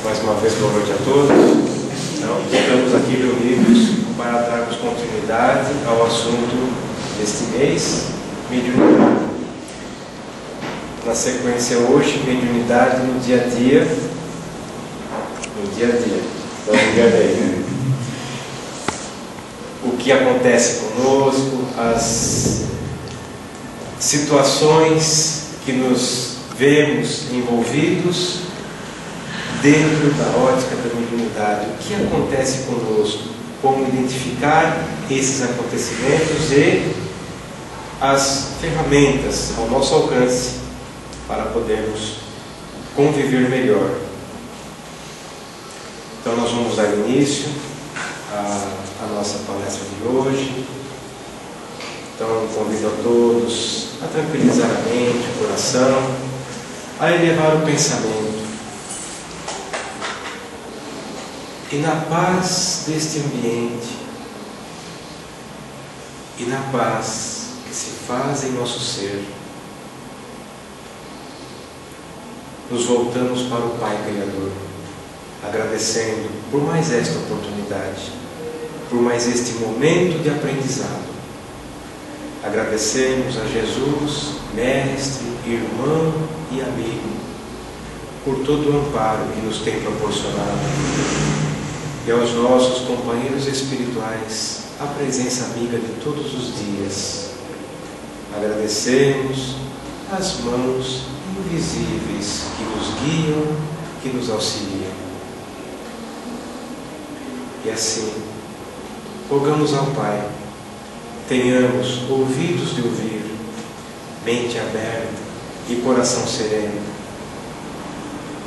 Mais uma vez, boa noite a todos. Então, estamos aqui reunidos para darmos continuidade ao assunto deste mês, mediunidade. Na sequência hoje, mediunidade no dia a dia. No dia a dia. Então, enganei, né? O que acontece conosco, as situações que nos vemos envolvidos dentro da ótica da mediunidade. O que acontece conosco? Como identificar esses acontecimentos e as ferramentas ao nosso alcance para podermos conviver melhor. Então nós vamos dar início à nossa palestra de hoje. Então convido a todos a tranquilizar a mente, o coração, a elevar o pensamento. E na paz deste ambiente, e na paz que se faz em nosso ser, nos voltamos para o Pai Criador, agradecendo por mais esta oportunidade, por mais este momento de aprendizado. Agradecemos a Jesus, Mestre, irmão e amigo, por todo o amparo que nos tem proporcionado, e aos nossos companheiros espirituais, a presença amiga de todos os dias. Agradecemos as mãos invisíveis que nos guiam, que nos auxiliam. E assim, rogamos ao Pai, tenhamos ouvidos de ouvir, mente aberta e coração sereno,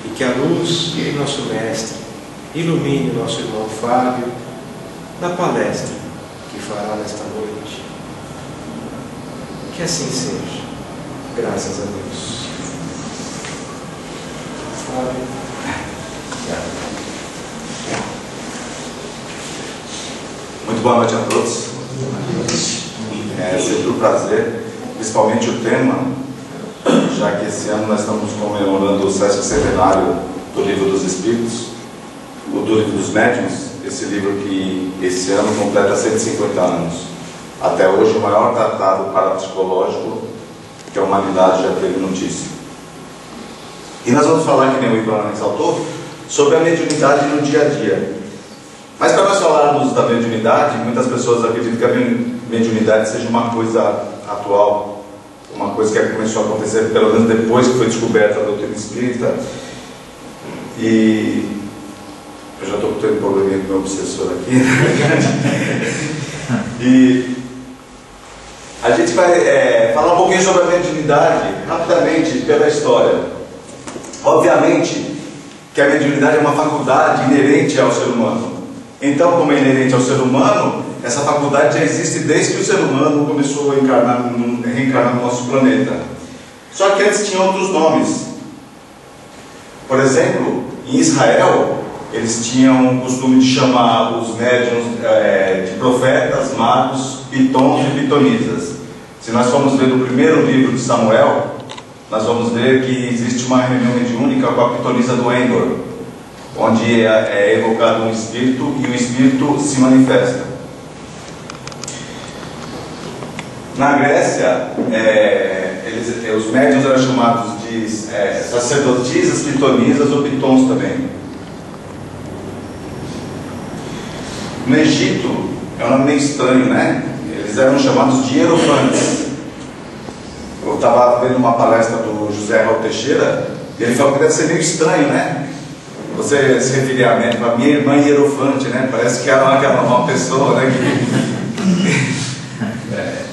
e que a luz de nosso Mestre ilumine o nosso irmão Fábio na palestra que fará nesta noite. Que assim seja, graças a Deus. Fábio. Muito boa noite a todos. É sempre um prazer, principalmente o tema, já que esse ano nós estamos comemorando o 60º do Livro dos Espíritos, o do Livro dos Médiuns, esse livro que esse ano completa 150 anos. Até hoje o maior tratado parapsicológico que a humanidade já teve notícia. E nós vamos falar, que nem o Ivan ressaltou, sobre a mediunidade no dia a dia. Mas para nós falarmos da mediunidade, muitas pessoas acreditam que a mediunidade seja uma coisa atual, uma coisa que começou a acontecer pelo menos depois que foi descoberta a doutrina espírita. E eu já estou tendo probleminha com o meu obsessor aqui, E a gente vai falar um pouquinho sobre a mediunidade, rapidamente, pela história. Obviamente que a mediunidade é uma faculdade inerente ao ser humano. Então, como é inerente ao ser humano, essa faculdade já existe desde que o ser humano começou a reencarnar no nosso planeta. Só que antes tinha outros nomes. Por exemplo, em Israel, eles tinham o costume de chamar os médiuns de profetas, magos, pitons e pitonisas. Se nós formos ver no primeiro livro de Samuel, nós vamos ver que existe uma reunião mediúnica com a pitonisa do Endor, onde é evocado um espírito e o espírito se manifesta. Na Grécia, os médiuns eram chamados de sacerdotisas, pitonisas ou pitons também. No Egito, é um nome meio estranho, né? Eles eram chamados de hierofantes. Eu estava vendo uma palestra do José Raul Teixeira, e ele falou que deve ser meio estranho, né? Você se referir a mim, a minha irmã hierofante, né? Parece que ela é uma pessoa, né?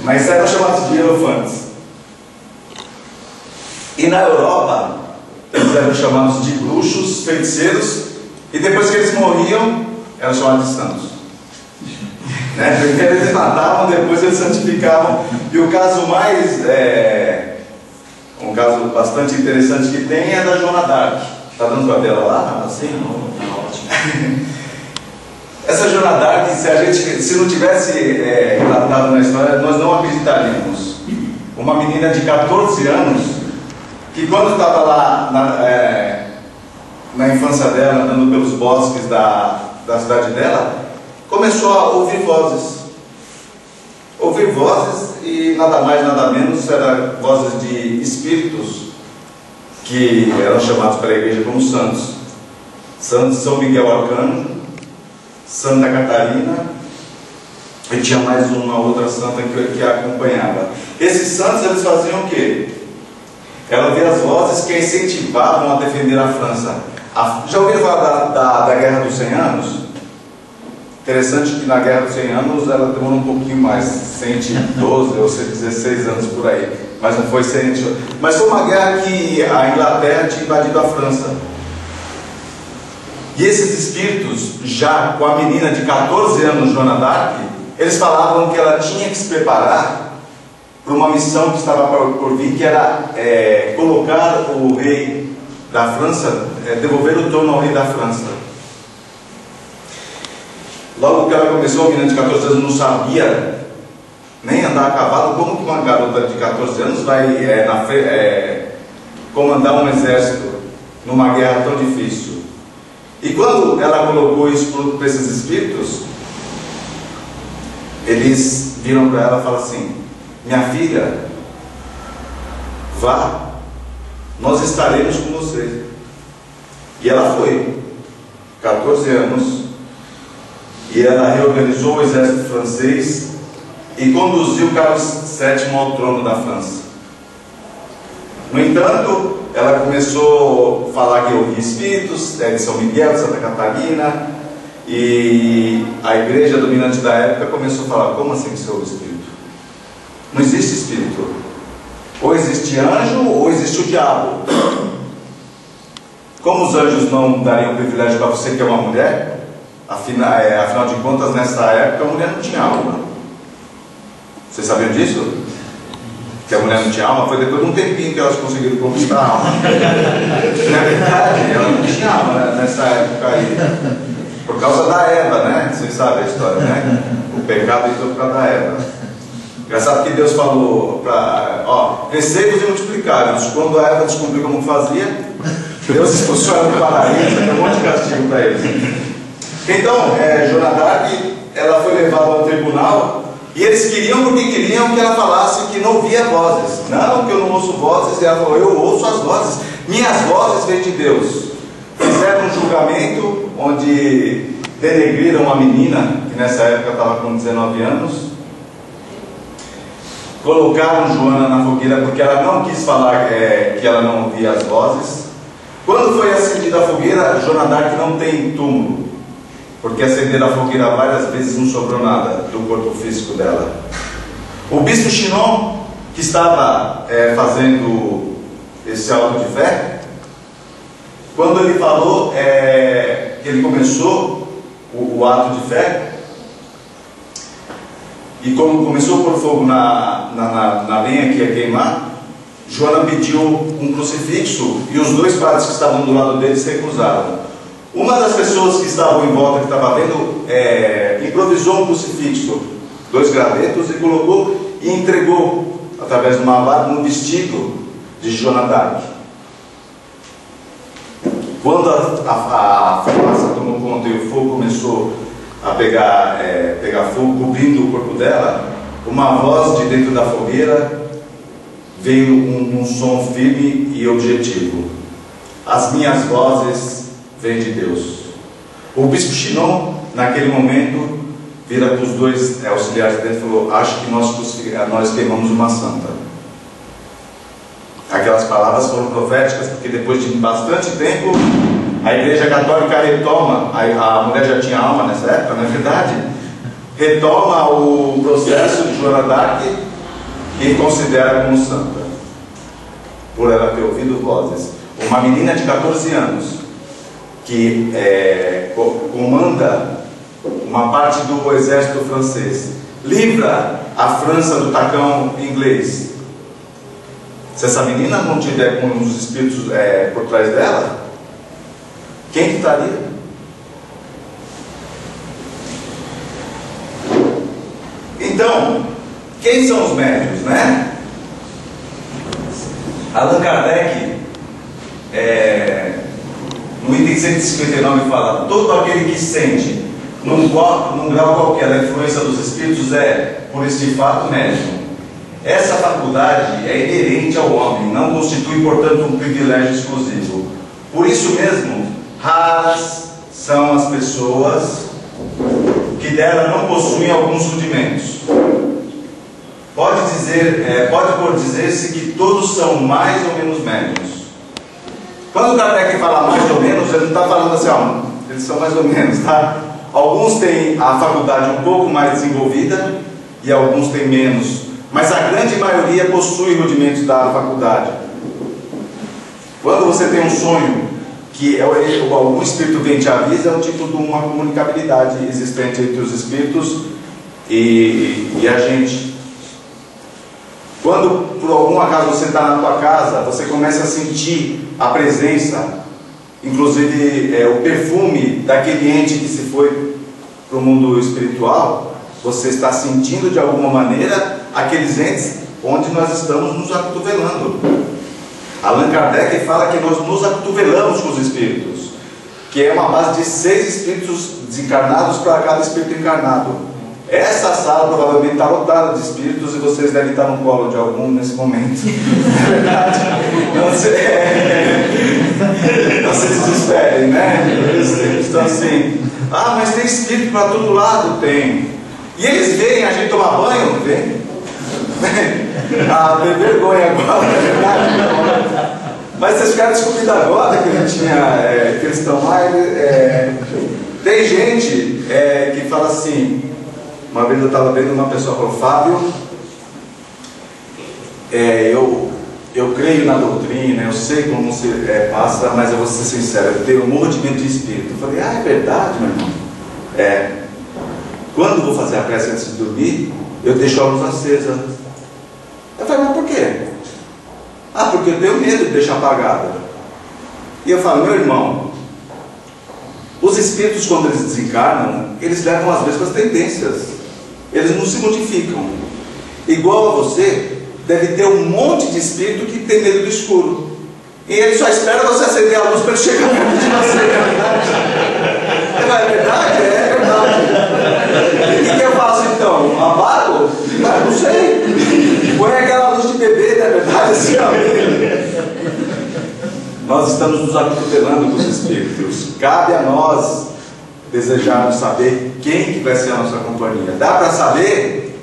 Mas eram chamados de hierofantes. E na Europa, eles eram chamados de bruxos, feiticeiros, e depois que eles morriam, eram chamados de santos. Primeiro eles matavam, depois eles santificavam. E o caso mais, um caso bastante interessante que tem é da Joana d'Arc. Está dando para a tela lá? Assim? Não, está ótimo. Essa Joana d'Arc, se não tivesse relatado na história, nós não acreditaríamos. Uma menina de 14 anos, que quando estava lá na infância dela, andando pelos bosques da cidade dela, começou a ouvir vozes. Ouvir vozes, e nada mais, nada menos, eram vozes de espíritos que eram chamados pela igreja como santos. Santos São Miguel Arcanjo, Santa Catarina, e tinha mais uma outra santa que a acompanhava. Esses santos, eles faziam o quê? Ela ouvia as vozes que a incentivavam a defender a França. Já ouviram falar da Guerra dos 100 Anos? Interessante que na Guerra dos 100 Anos ela demorou um pouquinho mais, 112 ou 116 anos por aí, mas não foi 100. Mas foi uma guerra que a Inglaterra tinha invadido a França. E esses espíritos, já com a menina de 14 anos, Joana d'Arc, eles falavam que ela tinha que se preparar para uma missão que estava por vir, que era colocar o rei da França, devolver o trono ao rei da França. Logo que ela começou, a menina de 14 anos não sabia nem andar a cavalo. Como que uma garota de 14 anos vai comandar um exército numa guerra tão difícil? E quando ela colocou isso para esses espíritos, eles viram para ela e falaram assim: minha filha, vá, nós estaremos com você. E ela foi, 14 anos, e ela reorganizou o exército francês e conduziu Carlos VII ao trono da França. No entanto, ela começou a falar que ouvia espíritos, de São Miguel, de Santa Catarina, e a igreja dominante da época começou a falar: como assim que você ouve espírito? Não existe espírito. Ou existe anjo, ou existe o diabo. Como os anjos não dariam privilégio para você que é uma mulher, afinal de contas, nessa época a mulher não tinha alma. Vocês sabiam disso? Que a mulher não tinha alma? Foi depois de um tempinho que elas conseguiram conquistar a alma. Na verdade, ela não tinha alma nessa época aí. Por causa da Eva, né? Vocês sabem a história, né? O pecado entrou por causa da Eva. Engraçado que Deus falou para, recei-vos e multiplicai-vos. Quando a Eva descobriu como fazia, Deus expulsou ela do paraíso, deu um monte de castigo para eles. Então, Joana d'Arc, ela foi levada ao tribunal, e eles queriam que ela falasse que não via vozes. Não, que eu não ouço vozes. E ela falou: eu ouço as vozes, minhas vozes vêm de Deus. Fizeram um julgamento onde denegriram uma menina que nessa época estava com 19 anos, colocaram Joana na fogueira porque ela não quis falar que ela não ouvia as vozes. Quando foi acendida a fogueira, Joana d'Arc não tem túmulo, porque acenderam a fogueira várias vezes, não sobrou nada do corpo físico dela. O bispo Chinon, que estava fazendo esse auto de fé, quando ele falou que ele começou o ato de fé, e como começou a pôr fogo na lenha que ia queimar, Joana pediu um crucifixo, e os dois padres que estavam do lado dele se recusaram. Uma das pessoas que estavam em volta, que estava vendo, improvisou um crucifixo, 2 gravetos, e colocou e entregou, através de uma vara, no vestido de Joana d'Arc. Quando a fumaça tomou conta e o fogo começou a pegar fogo, cobrindo o corpo dela, uma voz de dentro da fogueira veio um som firme e objetivo: as minhas vozes vêm de Deus. O bispo Chinon, naquele momento, vira para os 2 auxiliares dentro e falou: acho que nós queimamos uma santa. Aquelas palavras foram proféticas, porque depois de bastante tempo a Igreja Católica retoma, a mulher já tinha alma nessa época, não é verdade? Retoma o processo de Joana d'Arc e considera como santa, por ela ter ouvido vozes. Uma menina de 14 anos que comanda uma parte do exército francês, livra a França do tacão inglês. Se essa menina não tiver com os espíritos por trás dela, quem que estaria? Então, quem são os médiuns, né? Allan Kardec, no item item 159 fala: todo aquele que sente, num grau qualquer, a influência dos espíritos é, por este fato, médium. Essa faculdade é inerente ao homem, não constitui, portanto, um privilégio exclusivo. Por isso mesmo, raras são as pessoas que dela não possuem alguns rudimentos. Pode por dizer-se que todos são mais ou menos médiuns. Quando o Kardec fala mais ou menos, ele não está falando assim, ó, eles são mais ou menos, tá? Alguns têm a faculdade um pouco mais desenvolvida e alguns têm menos, mas a grande maioria possui rudimentos da faculdade. Quando você tem um sonho que algum espírito vem e te avisa, é um tipo de uma comunicabilidade existente entre os espíritos e a gente. Quando por algum acaso você está na tua casa, você começa a sentir a presença, inclusive o perfume daquele ente que se foi para o mundo espiritual, você está sentindo de alguma maneira aqueles entes onde nós estamos nos acotovelando. Allan Kardec fala que nós nos acotovelamos com os espíritos, que é uma base de 6 espíritos desencarnados para cada espírito encarnado. Essa sala provavelmente está lotada de espíritos e vocês devem estar no colo de algum nesse momento. É verdade? Não se desesperem, né? Eles estão assim: ah, mas tem espírito para todo lado? Tem. E eles veem a gente tomar banho? Vem. Ah, tem vergonha agora, é verdade? Mas vocês ficaram descobrindo agora que que eles estão lá. Tem gente que fala assim. Uma vez eu estava vendo uma pessoa falou: Fábio, eu creio na doutrina, eu sei como se passa, mas eu vou ser sincero, eu tenho um mordimento de espírito. Eu falei: ah, é verdade, meu irmão? Quando vou fazer a prece antes de dormir, eu deixo a luz acesa. Eu falei: mas por quê? Ah, porque eu tenho medo de deixar apagada. E eu falo: meu irmão, os espíritos, quando eles desencarnam, eles levam as mesmas tendências. Eles não se modificam. Igual a você, deve ter um monte de espírito que tem medo do escuro. E ele só espera você acender a luz para ele chegar perto de você. É verdade? É verdade? É verdade. E o que eu faço então? Apago? Não sei. Põe aquela luz de bebê, não é verdade? Assim, nós estamos nos acotovelando com os espíritos. Cabe a nós desejarmos saber quem que vai ser a nossa companhia. Dá para saber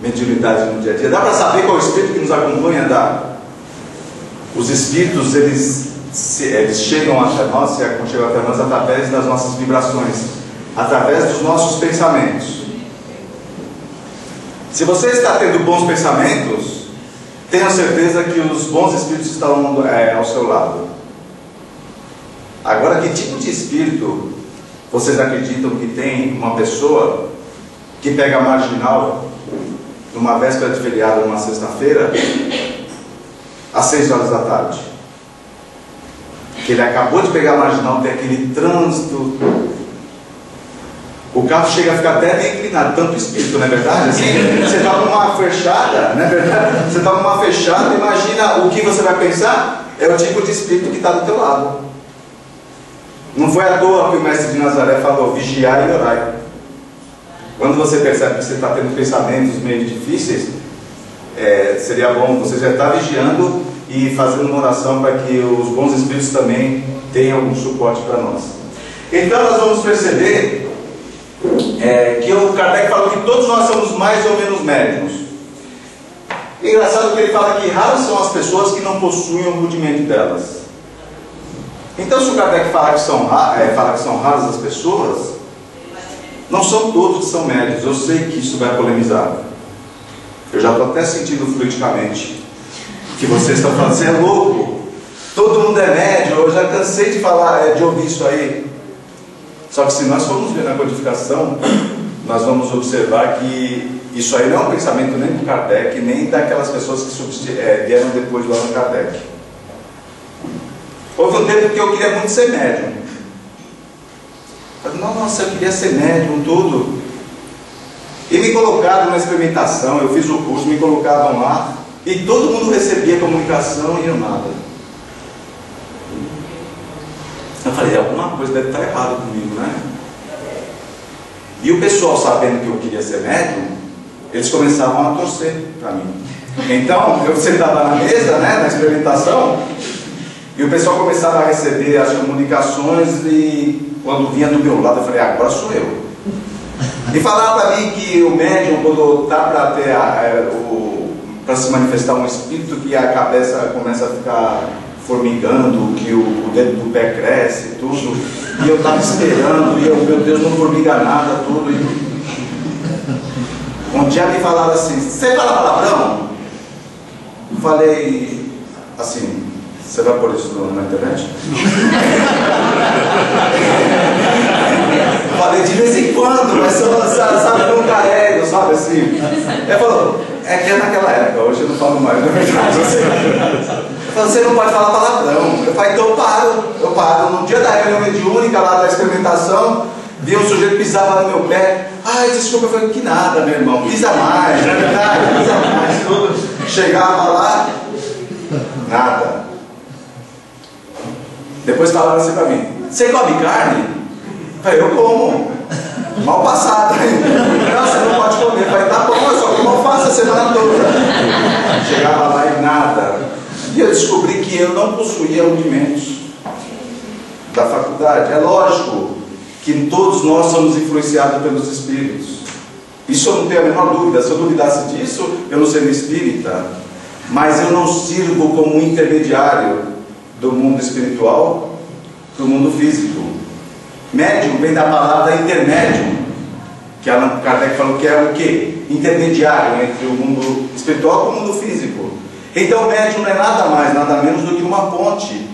mediunidade no dia a dia? Dá para saber qual espírito que nos acompanha? Dá. Os espíritos, eles chegam até nós, se aconchegam até nós através das nossas vibrações, através dos nossos pensamentos. Se você está tendo bons pensamentos, tenha certeza que os bons espíritos estão ao seu lado. Agora, que tipo de espírito vocês acreditam que tem uma pessoa que pega a marginal numa véspera de feriado, numa sexta-feira, às 6 horas da tarde? Que ele acabou de pegar a marginal, tem aquele trânsito, o carro chega a ficar até meio inclinado, tanto espírito, não é verdade? Assim, você está numa fechada, não é verdade? Você está numa fechada, imagina o que você vai pensar? É o tipo de espírito que está do teu lado. Não foi à toa que o mestre de Nazaré falou: vigiai e orai. Quando você percebe que você está tendo pensamentos meio difíceis, seria bom você já estar vigiando e fazendo uma oração para que os bons espíritos também tenham algum suporte para nós. Então nós vamos perceber que o Kardec falou que todos nós somos mais ou menos médiuns. Engraçado que ele fala que raras são as pessoas que não possuem o rudimento delas. Então, se o Kardec fala que são raras as pessoas, não são todos que são médios. Eu sei que isso vai polemizar. Eu já estou até sentindo fluidicamente que vocês estão falando: você é louco, todo mundo é médio. Eu já cansei de falar, de ouvir isso aí. Só que se nós formos ver na codificação, nós vamos observar que isso aí não é um pensamento nem do Kardec, nem daquelas pessoas que vieram depois do Allan Kardec. Houve um tempo que eu queria muito ser médium. Eu falei: nossa, eu queria ser médium, tudo. E me colocaram na experimentação, eu fiz o curso, me colocavam lá, e todo mundo recebia comunicação e eu nada. Eu Eu falei, alguma coisa deve estar errada comigo, né? E o pessoal, sabendo que eu queria ser médium, eles começavam a torcer para mim. Então, eu sentava na mesa, né, na experimentação, e o pessoal começava a receber as comunicações, e quando vinha do meu lado, eu falei, agora sou eu. E falava para mim que o médium, quando está para se manifestar um espírito, que a cabeça começa a ficar formigando, que o dedo do pé cresce, tudo. E eu estava esperando, e eu, meu Deus, não formiga nada, tudo. E um dia me falaram assim, você fala palavrão? Eu falei assim, você vai pôr isso na internet? Eu falei, de vez em quando, mas sabe, nunca é, sabe assim. Ele falou, é que é naquela época, hoje eu não falo mais, na verdade. Ele falou, você não pode falar palavrão. Eu falei, então eu paro. No dia da reunião mediúnica, lá da experimentação, vi um sujeito que pisava no meu pé. Ai, desculpa, eu falei, que nada, meu irmão, pisa mais, na verdade, pisa mais, tudo. Chegava lá, nada. Depois falaram assim pra mim, você come carne? Eu falei, eu como. Mal passado ainda. Não, você não pode comer. Eu falei, tá bom, eu só como alface a semana toda. Chegava lá e nada. E eu descobri que eu não possuía rudimentos da faculdade. É lógico que todos nós somos influenciados pelos espíritos. Isso eu não tenho a menor dúvida. Se eu duvidasse disso, eu não seria espírita. Mas eu não sirvo como um intermediário do mundo espiritual para o mundo físico. Médium vem da palavra intermédium, que Allan Kardec falou que é o quê? Intermediário entre o mundo espiritual e o mundo físico. Então, médium não é nada mais, nada menos do que uma ponte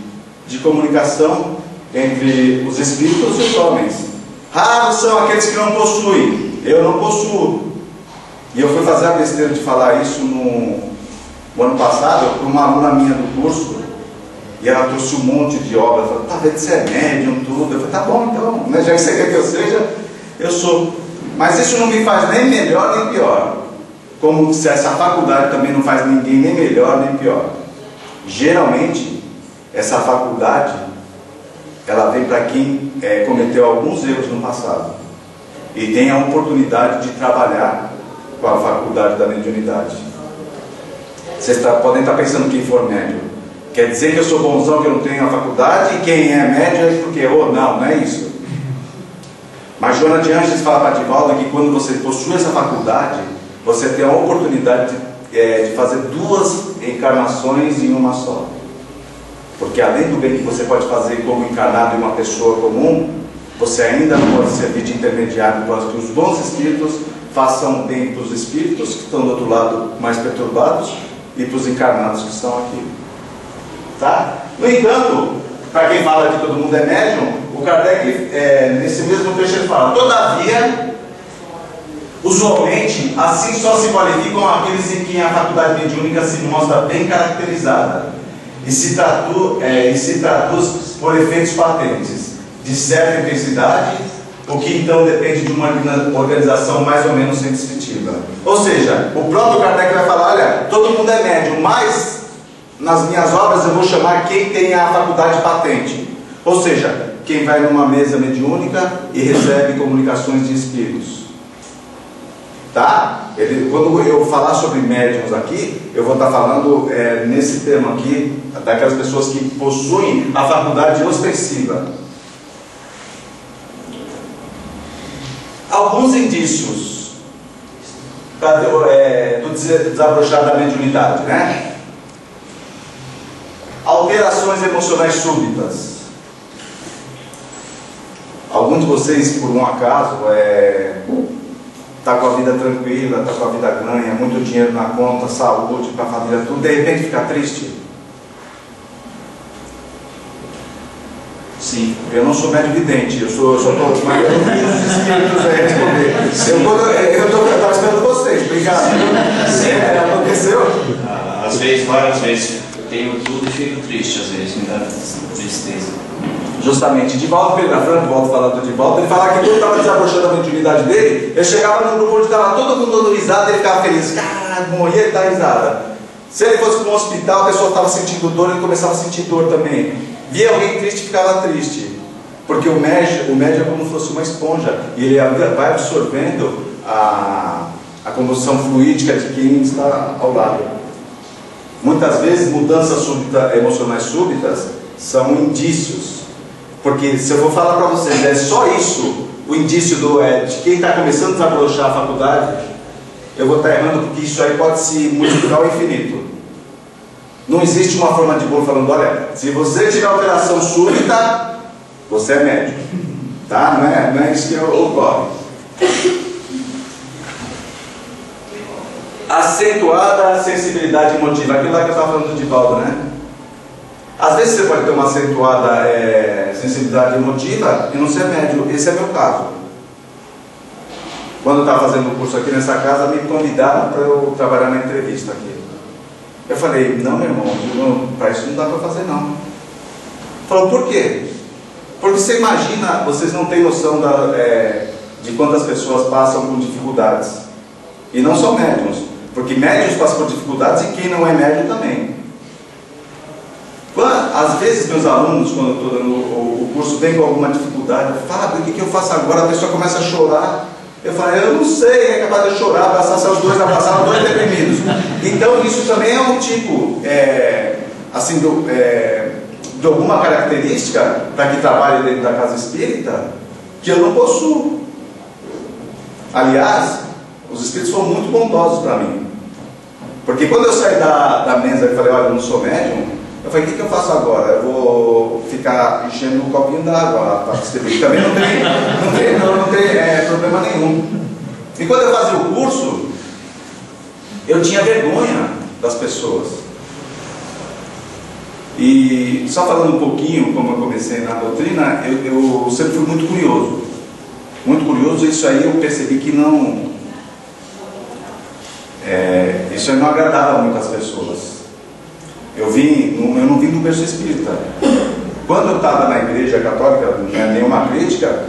de comunicação entre os espíritos e os homens. Raros são aqueles que não possuem. Eu não possuo. E eu fui fazer a besteira de falar isso no ano passado para uma aluna minha do curso. E ela trouxe um monte de obras. Ela falou, tá vendo, você é médium, tudo. Eu falei, tá bom, então, né? Já que você quer que eu seja, eu sou. Mas isso não me faz nem melhor nem pior. Como se essa faculdade também não faz ninguém nem melhor nem pior. Geralmente, essa faculdade, ela vem para quem cometeu alguns erros no passado. E tem a oportunidade de trabalhar com a faculdade da mediunidade. Vocês podem estar pensando quem for médium. Quer dizer que eu sou bonzão, que eu não tenho a faculdade, e quem é médium é porque, não é isso. Mas Joana de Ângeles fala para Divaldo que quando você possui essa faculdade, você tem a oportunidade de fazer 2 encarnações em uma só. Porque além do bem que você pode fazer como encarnado em uma pessoa comum, você ainda pode servir de intermediário para que os bons espíritos façam bem para os espíritos que estão do outro lado mais perturbados e para os encarnados que estão aqui. Tá? No entanto, para quem fala que todo mundo é médium, o Kardec, nesse mesmo trecho, ele fala: todavia, usualmente, assim só se qualificam aqueles em quem a faculdade mediúnica se mostra bem caracterizada e se traduz por efeitos patentes, de certa intensidade, o que então depende de uma organização mais ou menos sensitiva. Ou seja, o próprio Kardec vai falar: olha, todo mundo é médium, mas nas minhas obras eu vou chamar quem tem a faculdade patente. Ou seja, quem vai numa mesa mediúnica e recebe comunicações de espíritos. Tá? Quando eu falar sobre médiums aqui, eu vou estar falando nesse tema aqui, daquelas pessoas que possuem a faculdade ostensiva. Alguns indícios do desabrochar da mediunidade, né? Alterações emocionais súbitas. Alguns de vocês, por um acaso, está com a vida tranquila, está com a vida ganha, muito dinheiro na conta, saúde para a família, tudo, de repente fica triste. Sim. Eu não sou médium vidente, eu só estou mais os espíritos a responder. Eu estava esperando vocês, obrigado. Sim, aconteceu? Às vezes, várias vezes, eu tenho tudo e fico triste, às vezes, me dá tristeza. Justamente, Divaldo Pereira Franco, volto a falar do Divaldo, ele falava que quando estava desabrochando a mediunidade dele, ele chegava num grupo onde estava todo mundo dando risada, ele ficava feliz, cara, morria e dá risada. Se ele fosse para um hospital, a pessoa estava sentindo dor, ele começava a sentir dor também. Via alguém triste, ficava triste. Porque o médium é como se fosse uma esponja, e ele vai absorvendo a composição fluídica de quem está ao lado. Muitas vezes mudanças emocionais súbitas são indícios, porque se eu vou falar para vocês, é só isso o indício de quem está começando a desabrochar a faculdade, eu vou estar errando, porque isso aí pode se multiplicar ao infinito. Não existe uma forma de bolo falando, olha, se você tiver alteração súbita, você é médium, tá? Não é isso que ocorre. Acentuada sensibilidade emotiva, aquilo lá que eu estava falando do Divaldo, né? Às vezes você pode ter uma acentuada sensibilidade emotiva e não ser médium. Esse é meu caso. Quando eu estava fazendo o curso aqui nessa casa, me convidaram para eu trabalhar na entrevista aqui. Eu falei, não, meu irmão, para isso não dá para fazer não. Falou, por quê? Porque você imagina, vocês não têm noção de quantas pessoas passam por dificuldades. E não são médiums, porque médiums passam por dificuldades e quem não é médium também. Às vezes meus alunos, quando eu estou dando o curso, vêm com alguma dificuldade, Fábio, o que eu faço agora? A pessoa começa a chorar. Eu falei, eu não sei, é capaz de eu chorar, abraçar os dois, abraçar os dois deprimidos. Então isso também é um tipo, assim, de alguma característica para que trabalhe dentro da casa espírita, que eu não possuo. Aliás, os espíritos foram muito bondosos para mim. Porque quando eu saí da mesa e falei, olha, eu não sou médium, eu falei, o que eu faço agora? Eu vou ficar enchendo um copinho d'água lá para distribuir. Também não tem problema nenhum. E quando eu fazia o curso, eu tinha vergonha das pessoas. E só falando um pouquinho, como eu comecei na doutrina, eu sempre fui muito curioso. Muito curioso, isso aí eu percebi que isso aí não agradava muito as pessoas. Eu não vim do berço espírita. Quando eu estava na igreja católica, não é nenhuma crítica,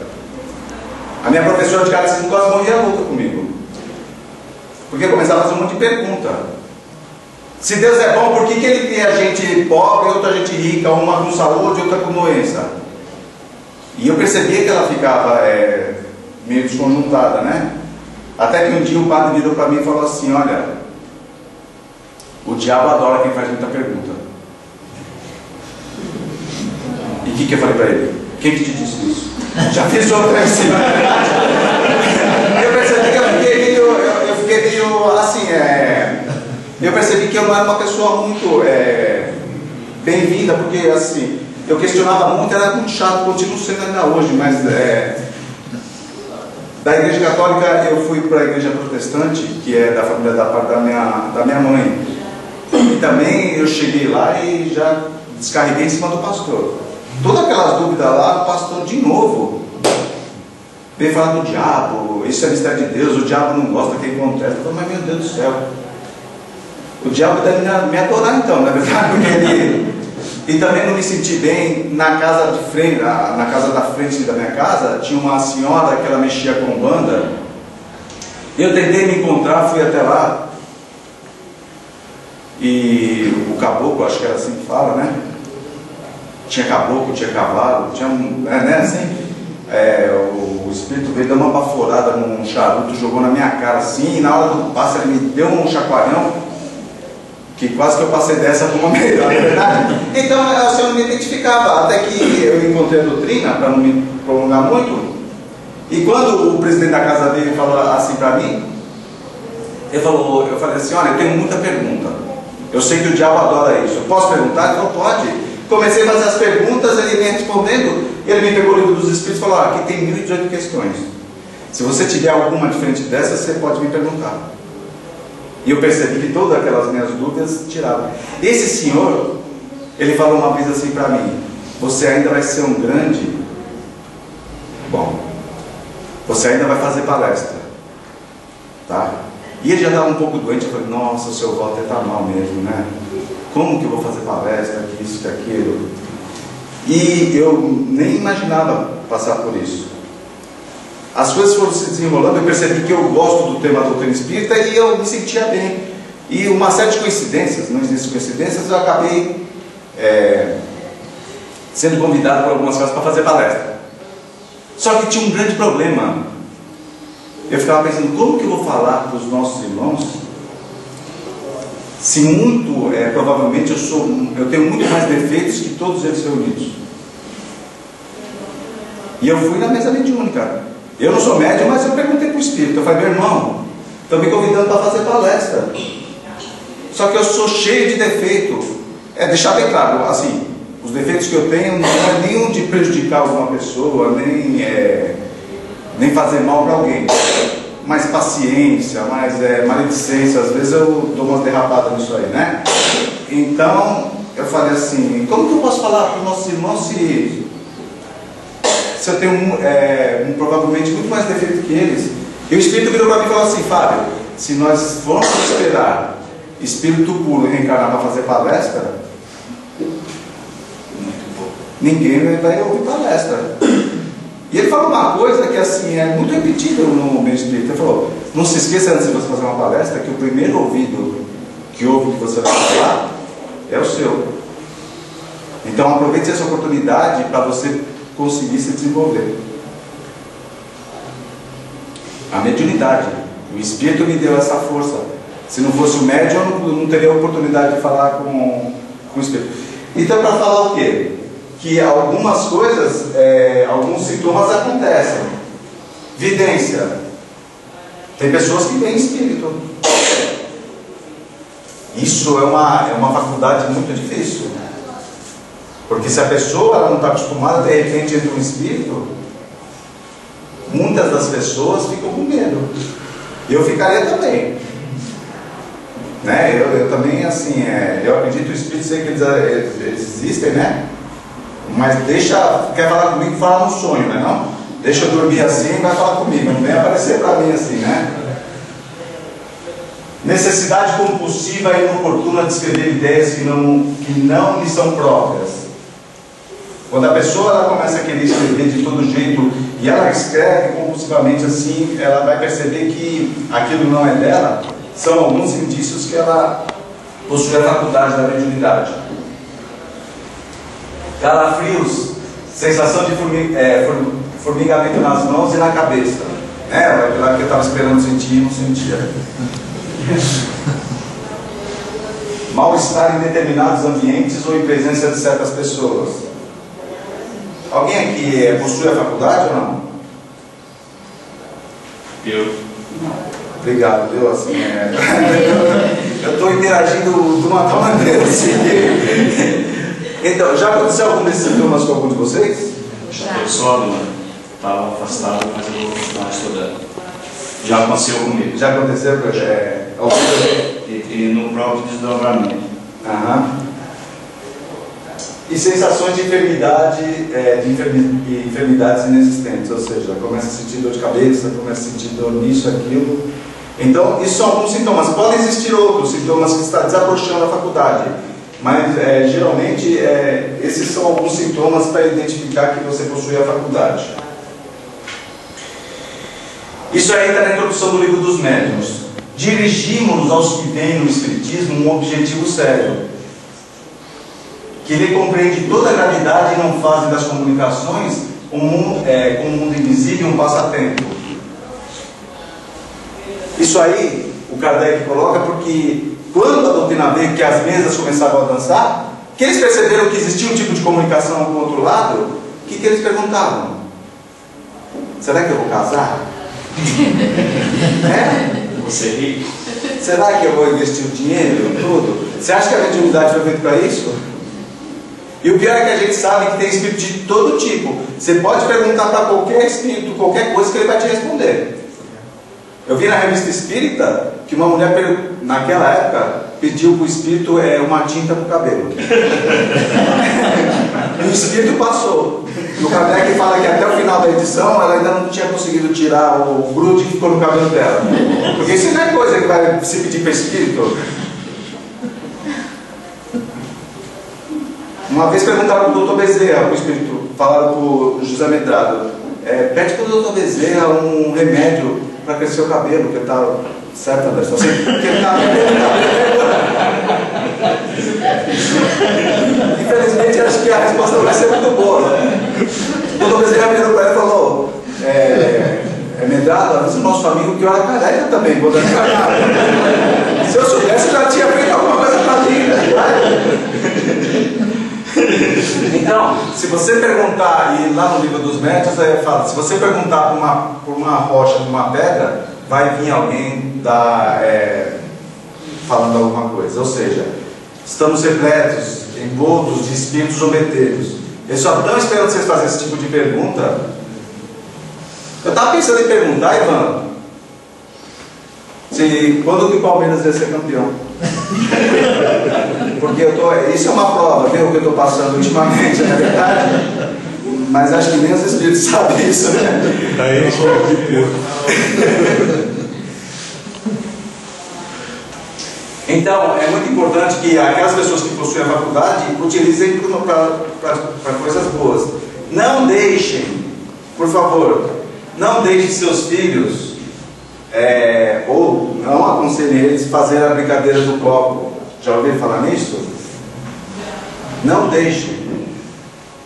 a minha professora de catecismo quase morria louca comigo. Porque eu começava a fazer um monte de pergunta. Se Deus é bom, por que Ele tem a gente pobre e outra gente rica, uma com saúde e outra com doença? E eu percebia que ela ficava meio desconjuntada, né? Até que um dia o padre virou para mim e falou assim, olha, o diabo adora quem faz muita pergunta. E o que eu falei para ele? Quem que te disse isso? Já fiz outra em cima. Eu percebi que eu fiquei meio assim, eu percebi que eu não era uma pessoa muito bem-vinda, porque assim, eu questionava muito, era muito chato, continuo sendo ainda hoje, mas da igreja católica eu fui para a igreja protestante, que é da família da parte da minha mãe. E também eu cheguei lá e já descarreguei em cima do pastor. Todas aquelas dúvidas lá, o pastor de novo veio falar do diabo, isso é mistério de Deus, o diabo não gosta quem contesta. Eu falei, mas meu Deus do céu, o diabo deve me adorar então, na verdade, porque ele... E também não me senti bem na casa de frente, na casa da frente da minha casa, tinha uma senhora que ela mexia com banda. Eu tentei me encontrar, fui até lá. E o caboclo, acho que era assim que fala, né? Tinha caboclo, tinha cavalo, tinha assim. O espírito veio dar uma baforada num charuto, jogou na minha cara assim, e na hora do passe ele me deu um chacoalhão, que quase que eu passei dessa por uma melhor, não é verdade? Então eu não me identificava, até que eu encontrei a doutrina, para não me prolongar muito, e quando o presidente da casa veio e falou assim para mim, eu falei assim, olha, eu tenho muita pergunta. Eu sei que o diabo adora isso. Eu posso perguntar? Ele falou, pode. Comecei a fazer as perguntas, ele me respondendo, ele me pegou o livro dos Espíritos e falou, aqui tem 1018 questões. Se você tiver alguma diferente dessa, você pode me perguntar. E eu percebi que todas aquelas minhas dúvidas tiravam. Esse senhor, ele falou uma vez assim para mim, você ainda vai ser um grande... Bom, você ainda vai fazer palestra. Tá? E ele já estava um pouco doente, eu falei, nossa, o seu Walter está mal mesmo, né? Como que eu vou fazer palestra, que isso, que aquilo? E eu nem imaginava passar por isso. As coisas foram se desenrolando, eu percebi que eu gosto do tema da doutrina espírita e eu me sentia bem. E uma série de coincidências, não existem coincidências, eu acabei sendo convidado por algumas casas para fazer palestra. Só que tinha um grande problema. Eu ficava pensando, como que eu vou falar para os nossos irmãos se muito, provavelmente eu tenho muito mais defeitos que todos eles reunidos. E eu fui na mesa mediúnica. Eu não sou médium, mas eu perguntei para o Espírito. Eu falei, meu irmão, estão me convidando para fazer palestra. Só que eu sou cheio de defeito. Deixar bem claro, assim, os defeitos que eu tenho não é nenhum de prejudicar alguma pessoa, nem fazer mal para alguém. Mais paciência, mais maledicência. Às vezes eu dou umas derrapadas nisso aí, né? Então, eu falei assim, como que eu posso falar para os nossos irmãos se eu tenho provavelmente muito mais defeito que eles? E o Espírito virou para mim e falou assim, Fábio, se nós formos esperar espírito puro reencarnar para fazer palestra, ninguém vai ouvir palestra. E ele falou uma coisa que assim, é muito repetida no meu espírito. Ele falou, não se esqueça antes de você fazer uma palestra que o primeiro ouvido que ouve que você vai falar é o seu. Então aproveite essa oportunidade para você conseguir se desenvolver. A mediunidade, o Espírito me deu essa força. Se não fosse o médium, eu não teria a oportunidade de falar com o Espírito. Então, para falar o quê? Que algumas coisas, alguns sintomas acontecem. Vidência. Tem pessoas que têm espírito. Isso é uma faculdade muito difícil. Porque se a pessoa ela não está acostumada, de repente entra um espírito, muitas das pessoas ficam com medo. Eu ficaria também. Né? Eu também, assim, eu acredito no espírito, sei que eles existem, né? Mas quer falar comigo, fala no sonho, né? Não? Deixa eu dormir assim e vai falar comigo, não vem aparecer para mim assim, né? Necessidade compulsiva e inoportuna de escrever ideias que não lhe são próprias. Quando a pessoa ela começa a querer escrever de todo jeito e ela escreve compulsivamente assim, ela vai perceber que aquilo não é dela. São alguns indícios que ela possui a faculdade da mediunidade. Calafrios, sensação de formigamento nas mãos e na cabeça. Lá que eu estava esperando sentir e não sentia. Mal-estar em determinados ambientes ou em presença de certas pessoas. Alguém aqui possui a faculdade ou não? Eu. Obrigado, viu? Assim, eu estou interagindo de uma tal maneira assim. Então, já aconteceu algum desses sintomas com algum de vocês? Eu sou aluno. Estava afastado, mas eu vou continuar estudando. Já aconteceu comigo. Já aconteceu? E no próprio desdobramento. E sensações de enfermidade, de enfermidades inexistentes, ou seja, começa a sentir dor de cabeça, começa a sentir dor nisso, aquilo. Então, isso são alguns sintomas. Podem existir outros sintomas que estão desabrochando a faculdade, mas geralmente esses são alguns sintomas para identificar que você possui a faculdade. Isso aí está na introdução do livro dos médiuns. Dirigimos-nos aos que veem no Espiritismo um objetivo sério, que ele compreende toda a gravidade e não fazem das comunicações com o mundo invisível um passatempo. Isso aí o Kardec coloca porque quando a doutrina veio que as mesas começavam a dançar, que eles perceberam que existia um tipo de comunicação com o outro lado, o que eles perguntavam? Será que eu vou casar? Você é rico? Será que eu vou investir o dinheiro, tudo? Você acha que a mediunidade foi feita para isso? E o pior é que a gente sabe que tem espírito de todo tipo. Você pode perguntar para qualquer espírito, qualquer coisa que ele vai te responder. Eu vi na revista Espírita que uma mulher, naquela época, pediu para o espírito uma tinta para o cabelo. E o espírito passou. E o Kardec fala que até o final da edição ela ainda não tinha conseguido tirar o grude que ficou no cabelo dela. Porque isso não é coisa que vai se pedir para espírito. Uma vez perguntaram para o Dr. Bezerra, o espírito, falaram para o José Medrado, pede para o Dr. Bezerra um remédio para crescer o cabelo, que está certo, André? Só sei que ele está infelizmente, acho que a resposta vai ser muito boa. Quando o Bezerra virou para ele e falou: Medrado, avisa o nosso amigo que eu era careca também, quando eu era careca. Se eu soubesse, eu já tinha feito alguma coisa para mim. Então, se você perguntar, e lá no livro dos médios, fala: se você perguntar por uma rocha, por uma pedra, vai vir alguém falando alguma coisa. Ou seja, estamos repletos, envoltos de espíritos zombeteiros. Eles só estão esperando vocês fazerem esse tipo de pergunta. Eu estava pensando em perguntar, Ivan, quando que o Palmeiras ia ser campeão? Porque isso é uma prova, viu, que eu estou passando ultimamente, na verdade. Mas acho que nem os espíritos sabem isso, né? Então, é muito importante que aquelas pessoas que possuem a faculdade utilizem para coisas boas. Não deixem, por favor, não deixem seus filhos, ou não aconselhem eles a fazer a brincadeira do copo. Já ouviram falar nisso? Não deixem.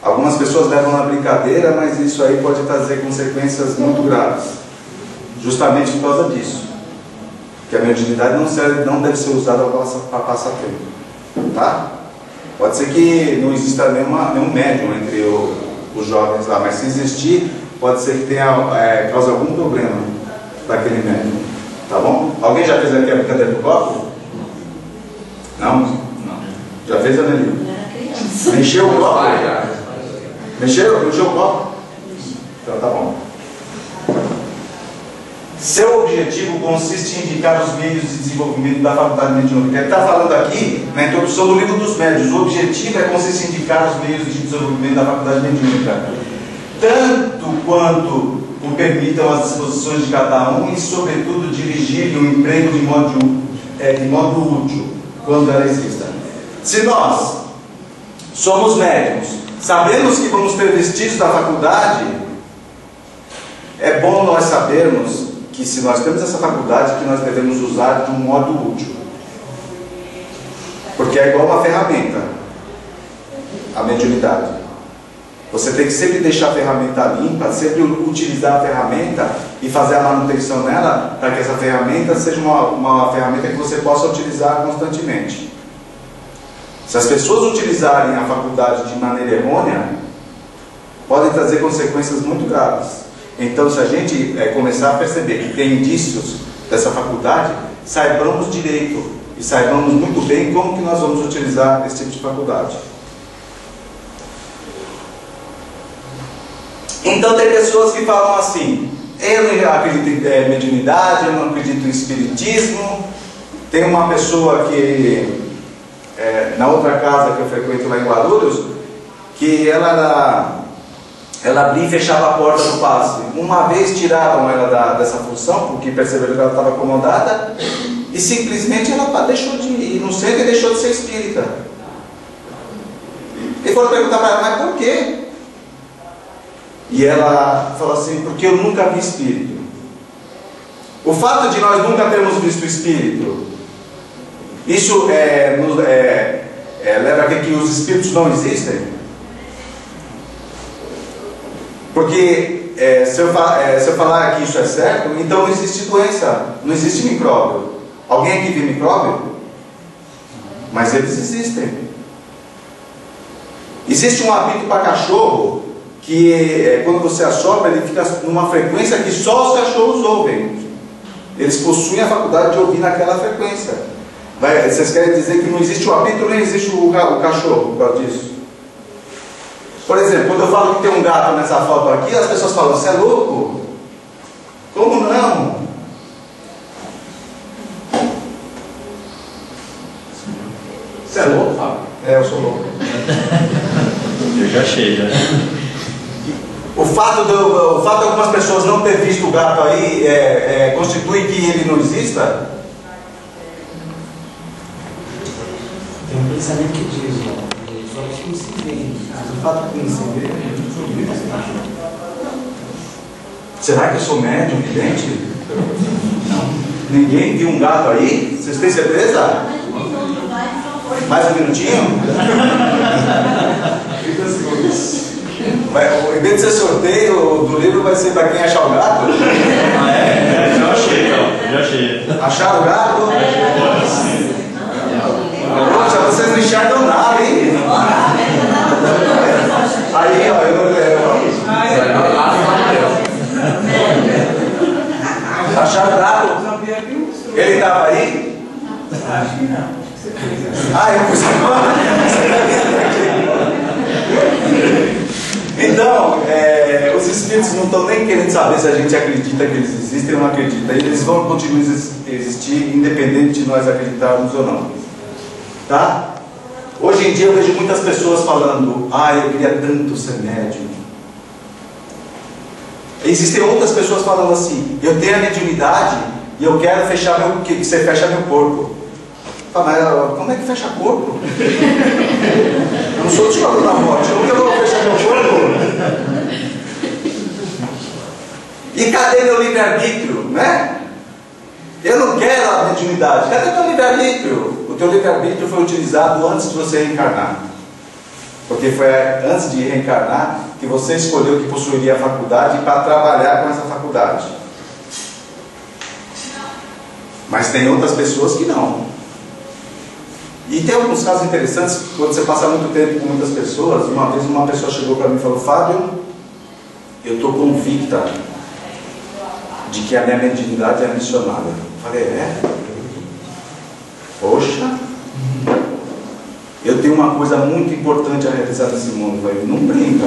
Algumas pessoas levam na brincadeira, mas isso aí pode trazer consequências muito graves. Justamente por causa disso. Que a mediunidade não deve ser usada para passar tempo. Tá? Pode ser que não exista nenhum médium entre os jovens lá, mas se existir, pode ser que cause algum problema para aquele médium. Tá bom? Alguém já fez aqui a brincadeira do copo? Não? Não. Já fez, Amelinho? Mexeu o copo? Mexeu o copo? Então tá bom. Seu objetivo consiste em indicar os meios de desenvolvimento da faculdade mediúnica. Ele está falando aqui na introdução do livro dos médios. O objetivo consiste em indicar os meios de desenvolvimento da faculdade mediúnica, tanto quanto o permitam as disposições de cada um e, sobretudo, dirigir o emprego de modo útil, quando ela exista. Se nós somos médiuns, sabemos que vamos ter vestígios da faculdade, é bom nós sabermos que, se nós temos essa faculdade, que nós devemos usar de um modo útil. Porque é igual uma ferramenta, a mediunidade. Você tem que sempre deixar a ferramenta limpa, sempre utilizar a ferramenta e fazer a manutenção nela, para que essa ferramenta seja uma ferramenta que você possa utilizar constantemente. Se as pessoas utilizarem a faculdade de maneira errônea, podem trazer consequências muito graves. Então, se a gente começar a perceber que tem indícios dessa faculdade, saibamos direito e saibamos muito bem como que nós vamos utilizar esse tipo de faculdade. Então, tem pessoas que falam assim: eu não acredito em mediunidade, eu não acredito em espiritismo. Tem uma pessoa que, na outra casa que eu frequento lá em Guarulhos, que ela abria e fechava a porta do passe. Uma vez tiraram ela dessa função, porque perceberam que ela estava acomodada, e simplesmente ela deixou de ir no centro e deixou de ser espírita. E foram perguntar para ela: mas por quê? E ela falou assim: porque eu nunca vi espírito. O fato de nós nunca termos visto espírito, isso leva a que os espíritos não existem? Porque se eu falar que isso é certo, então não existe doença, não existe micróbio. Alguém aqui vê micróbio? Mas eles existem. Existe um apito para cachorro que quando você assopra, ele fica numa frequência que só os cachorros ouvem. Eles possuem a faculdade de ouvir naquela frequência. Vocês querem dizer que não existe o apito, nem existe o cachorro por causa disso? Por exemplo, quando eu falo que tem um gato nessa foto aqui, as pessoas falam: você é louco? Como não? Você é louco, Fábio? Eu sou louco. Eu já achei, já. O fato de algumas pessoas não ter visto o gato aí constitui que ele não exista? Tem um pensamento que diz: só que não se vê. O fato de não se ver, será que eu sou médium, vidente? Não. Ninguém viu um gato aí? Vocês têm certeza? Mais um minutinho? vez de ser sorteio do livro, vai ser para quem achar o gato. Ah, é? Já achei, então. Já achei. Achar o gato? Poxa, vocês não enxergam nada, hein? Aí, ó, eu não levo. Achar o gato? Ele estava aí? Acho que não. Ah, eu pus agora. Então, os espíritos não estão nem querendo saber se a gente acredita que eles existem ou não acredita. Eles vão continuar a existir, independente de nós acreditarmos ou não. Tá? Hoje em dia eu vejo muitas pessoas falando: ah, eu queria tanto ser médium. Existem outras pessoas falando assim: eu tenho a mediunidade e eu quero fechar que você fecha meu corpo. Ah, mas como é que fecha corpo? Eu não sou desculpa da morte, como que eu vou fechar meu corpo? E cadê meu livre-arbítrio, né? Eu não quero a mediunidade. Cadê meu livre-arbítrio? O teu livre-arbítrio foi utilizado antes de você reencarnar. Porque foi antes de reencarnar que você escolheu que possuiria a faculdade para trabalhar com essa faculdade. Mas tem outras pessoas que não. E tem alguns casos interessantes, quando você passa muito tempo com muitas pessoas. Uma vez uma pessoa chegou para mim e falou: Fábio, eu estou convicta de que a minha mediunidade é missionária. Eu falei: é? Poxa, eu tenho uma coisa muito importante a realizar nesse mundo. Eu falei: não brinca.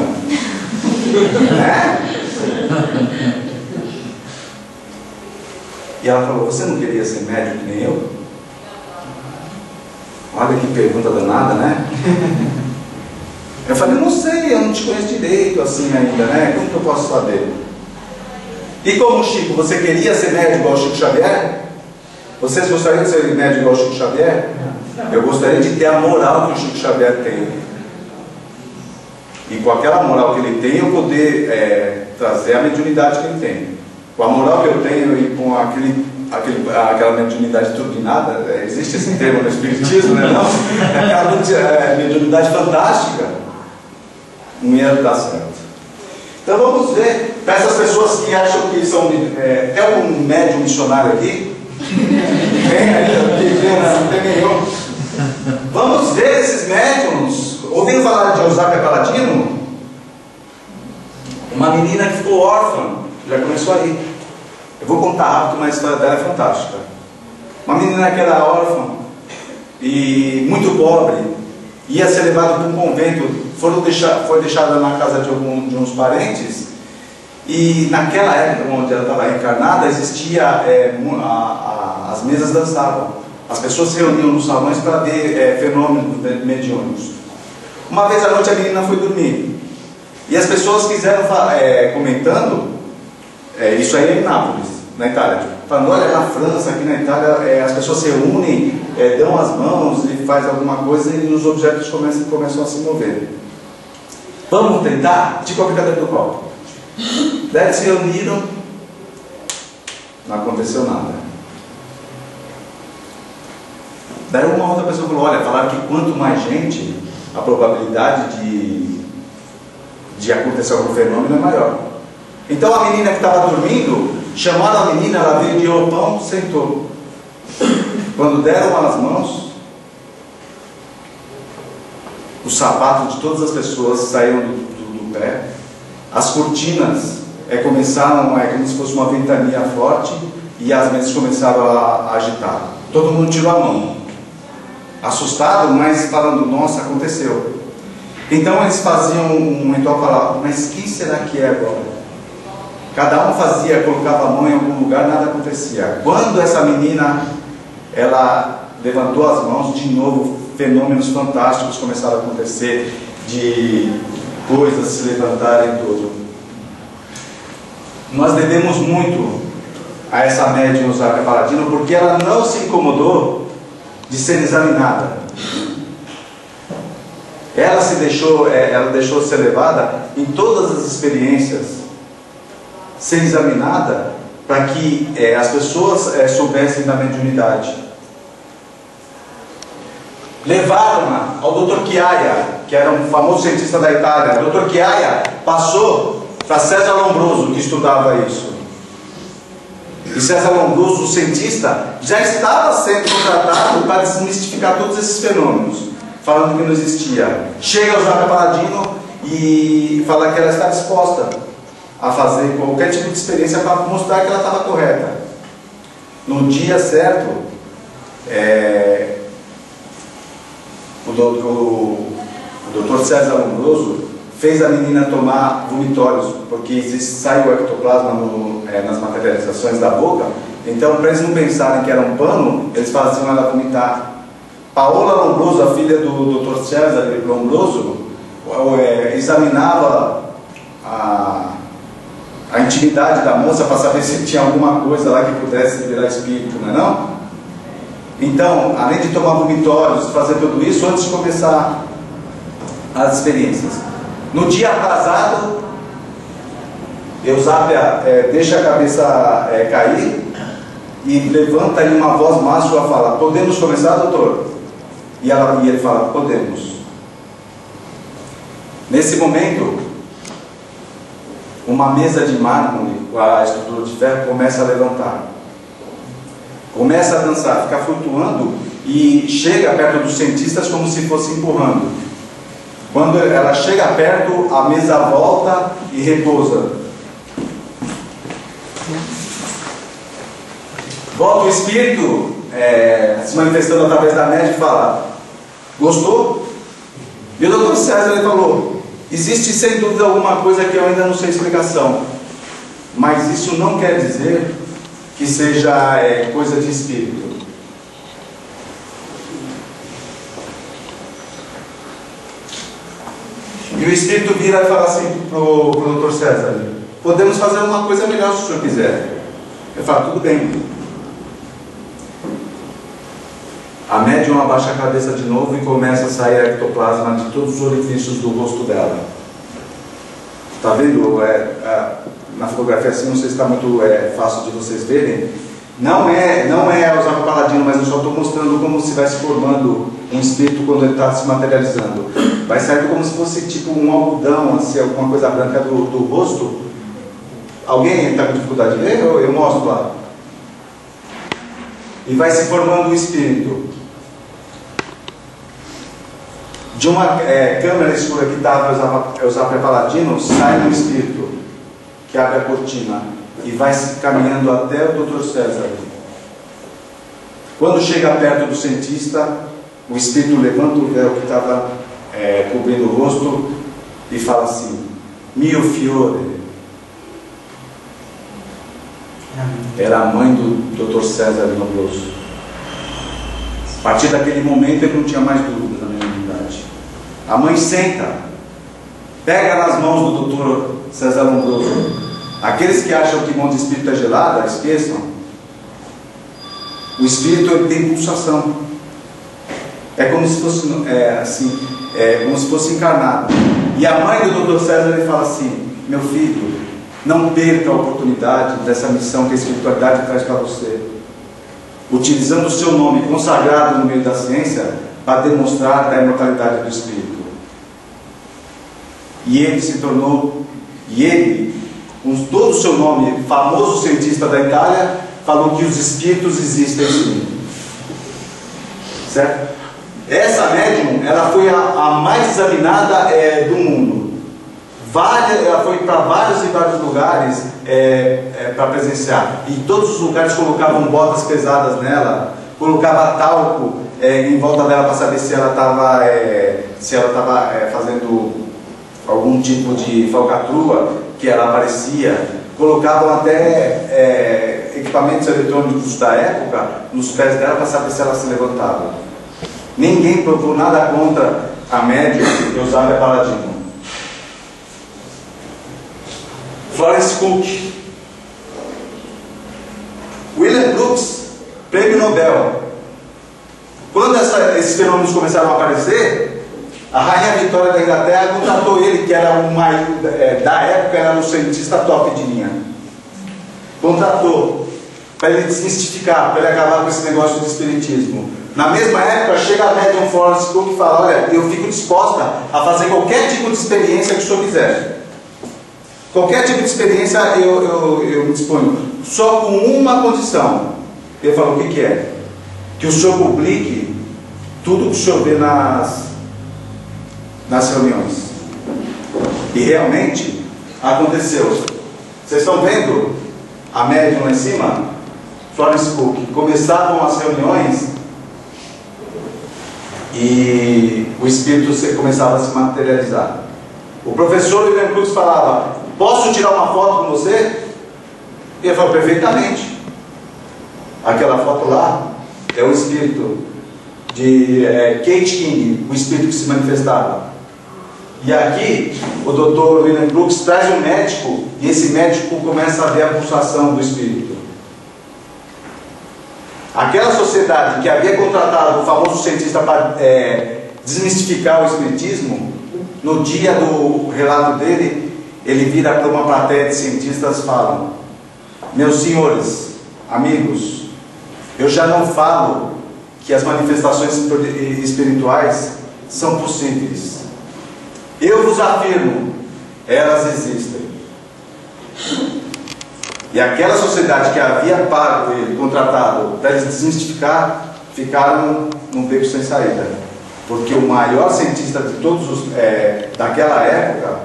Né? E ela falou: você não queria ser médium que nem eu? Olha que pergunta danada, né? Eu falei: não sei, eu não te conheço direito assim ainda, né? Como que eu posso saber? E como Chico, você queria ser médium igual o Chico Xavier? Vocês gostariam de ser médium igual o Chico Xavier? Eu gostaria de ter a moral que o Chico Xavier tem. E com aquela moral que ele tem, eu poder trazer a mediunidade que ele tem. Com a moral que eu tenho e com aquela mediunidade turbinada, existe esse termo no Espiritismo, né? Não? Aquela mediunidade fantástica, não ia dar certo. Então vamos ver, para essas pessoas que acham que são... tem algum médium missionário aqui? Tem ainda, não tem nenhum. Vamos ver esses médiums. Ouvindo falar de Osaka Paladino? Uma menina que ficou órfã, já começou aí. Eu vou contar rápido, mas a história dela é fantástica. Uma menina que era órfã e muito pobre, ia ser levada para um convento, foi deixada na casa de uns parentes, e naquela época onde ela estava reencarnada, existia as mesas dançavam. As pessoas se reuniam nos salões para ver fenômenos mediúnicos. Uma vez à noite a menina foi dormir, e as pessoas quiseram, comentando, isso aí é em Nápoles, na Itália, falando: olha, na França, aqui na Itália, as pessoas se reúnem, dão as mãos e faz alguma coisa e os objetos começam a se mover. Vamos tentar? Tipo a brincadeira do copo. Daí se reuniram, não aconteceu nada. Daí uma outra pessoa falou: olha, falaram que quanto mais gente, a probabilidade de acontecer algum fenômeno é maior. Então a menina que estava dormindo, chamaram a menina, ela veio de roupão, sentou. Quando deram as mãos, os sapatos de todas as pessoas saíram do pé, as cortinas começaram, como se fosse uma ventania forte, e as mesas começaram a agitar. Todo mundo tirou a mão, assustado, mas falando: nossa, aconteceu. Então eles faziam um ritual, falavam: mas quem será que é agora? Cada um colocava a mão em algum lugar, nada acontecia. Quando essa menina, ela levantou as mãos, de novo, fenômenos fantásticos começaram a acontecer, de coisas se levantarem e tudo. Nós devemos muito a essa médium Osaka Paladino, porque ela não se incomodou de ser examinada. Ela deixou ser levada em todas as experiências, ser examinada, para que as pessoas soubessem da mediunidade. Levaram-na ao Dr. Chiaia, que era um famoso cientista da Itália. O Dr. Chiaia passou para César Lombroso, que estudava isso. E César Lombroso, o cientista, já estava sendo contratado para desmistificar todos esses fenômenos, falando que não existia. Chega o Zapa Paladino e fala que ela está disposta a fazer qualquer tipo de experiência para mostrar que ela estava correta. No dia certo, o Dr. César Lombroso fez a menina tomar vomitórios, porque sai o ectoplasma nas materializações da boca. Então, para eles não pensarem que era um pano, eles faziam ela vomitar. Paola Lombroso, a filha do Dr. César Lombroso, examinava a intimidade da moça para saber se tinha alguma coisa lá que pudesse virar espírito, não é não? Então, além de tomar vomitórios, fazer tudo isso antes de começar as experiências. No dia atrasado, Eusápia deixa a cabeça cair e levanta em uma voz máxima, fala: podemos começar, doutor? E ele fala: podemos. Nesse momento, uma mesa de mármore com a estrutura de ferro começa a levantar, começa a dançar, fica flutuando e chega perto dos cientistas como se fosse empurrando. Quando ela chega perto, a mesa volta e repousa. Volta o espírito se manifestando através da médium e fala: gostou? E o Dr. César ele falou: existe sem dúvida alguma coisa que eu ainda não sei explicação, mas isso não quer dizer que seja coisa de espírito. E o espírito vira e fala assim para o Dr. César: podemos fazer uma coisa melhor se o senhor quiser. Ele fala: tudo bem. A médium abaixa a cabeça de novo e começa a sair ectoplasma de todos os orifícios do rosto dela. Está vendo? Na fotografia assim, não sei se está muito fácil de vocês verem. Não é o Zapa Paladino, mas eu só estou mostrando como se vai se formando um espírito quando ele está se materializando. Vai saindo como se fosse tipo um algodão, assim, alguma coisa branca do rosto. Alguém está com dificuldade de ver? Eu mostro lá. E vai se formando um espírito. De uma câmera escura que estava o Zapa Paladino, sai um espírito que abre a cortina e vai se caminhando até o Dr. César. Quando chega perto do cientista, o espírito levanta o véu que estava cobrindo o rosto e fala assim: mio fiore. Era a mãe do Dr. César Lombroso. A partir daquele momento ele não tinha mais dúvidas da mediunidade. A mãe senta, pega nas mãos do Dr. César Lombroso. Aqueles que acham que mão de espírito é gelada, esqueçam. O espírito ele tem pulsação. É como se fosse como se fosse encarnado. E a mãe do Dr. César ele fala assim: meu filho, não perca a oportunidade dessa missão que a espiritualidade traz para você, utilizando o seu nome consagrado no meio da ciência para demonstrar a imortalidade do espírito. E ele se tornou, com todo o seu nome, famoso cientista da Itália, falou que os espíritos existem sim. Certo? Essa médium, ela foi a mais examinada do mundo. Ela foi para vários e vários lugares para presenciar. E todos os lugares colocavam botas pesadas nela, colocava talco em volta dela para saber se ela estava fazendo algum tipo de falcatrua, que ela aparecia. Colocavam até equipamentos eletrônicos da época nos pés dela para saber se ela se levantava. Ninguém provou nada contra a médium Eusápia Paladino. Florence Cook, William Brooks, prêmio Nobel. Quando esses fenômenos começaram a aparecer, a Rainha Vitória da Inglaterra contratou ele, que era da época era um cientista top de linha. Contratou para ele desmistificar, para ele acabar com esse negócio de espiritismo. Na mesma época, chega a médium Florence Cook e fala: olha, eu fico disposta a fazer qualquer tipo de experiência que o senhor quiser. Qualquer tipo de experiência eu me disponho. Só com uma condição. Ele falou: o que é? Que o senhor publique tudo que o senhor vê nas reuniões. E realmente aconteceu. Vocês estão vendo a médium lá em cima? Florence Cook. Começavam as reuniões e o espírito começava a se materializar. O professor William Cruz falava: posso tirar uma foto com você? E ele falou: perfeitamente. Aquela foto lá é o espírito de Kate King, o espírito que se manifestava. E aqui o Dr. William Crooks traz um médico, e esse médico começa a ver a pulsação do espírito. Aquela sociedade que havia contratado o famoso cientista para desmistificar o espiritismo, no dia do relato dele, ele vira para uma plateia de cientistas e fala: meus senhores, amigos, eu já não falo que as manifestações espirituais são possíveis. Eu vos afirmo, elas existem. E aquela sociedade que havia pago ele, contratado para desmistificar, ficaram num beco sem saída. Porque o maior cientista de todos os daquela época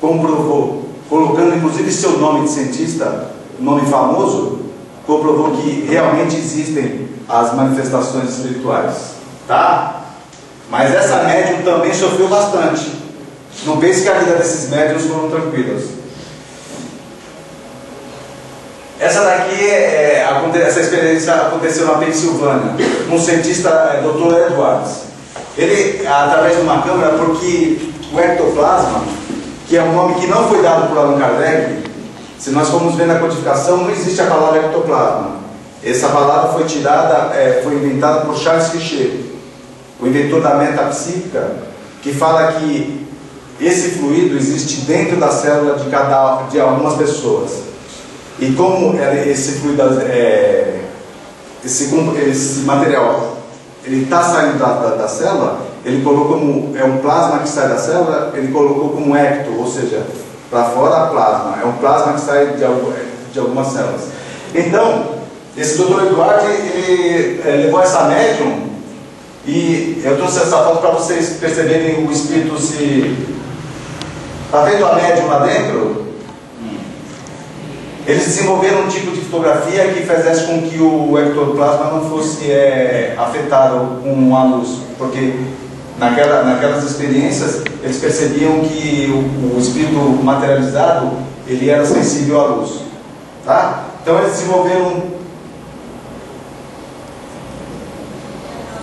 comprovou, colocando inclusive seu nome de cientista, nome famoso, comprovou que realmente existem as manifestações espirituais, tá? Mas essa médium também sofreu bastante. Não pense que a vida desses médiums foram tranquilas. Essa daqui essa experiência aconteceu na Pensilvânia, com o cientista Dr. Edwards. Ele, através de uma câmera, porque o ectoplasma, que é um nome que não foi dado por Allan Kardec, se nós formos ver na codificação, não existe a palavra ectoplasma. Essa palavra foi tirada, foi inventada por Charles Richer, o inventor da metapsíquica, que fala que esse fluido existe dentro da célula de algumas pessoas. E como esse fluido, esse material, ele está saindo da célula, ele colocou como um plasma que sai da célula, ele colocou como ecto, ou seja, para fora plasma. É um plasma que sai de algumas células. Então, esse Dr. Eduardo, ele levou essa médium, e eu trouxe essa foto para vocês perceberem o espírito se... Está vendo a médium lá dentro? Eles desenvolveram um tipo de fotografia que fizesse com que o ectoplasma não fosse afetado com a luz, porque naquelas experiências eles percebiam que o espírito materializado ele era sensível à luz, tá? Então eles desenvolveram,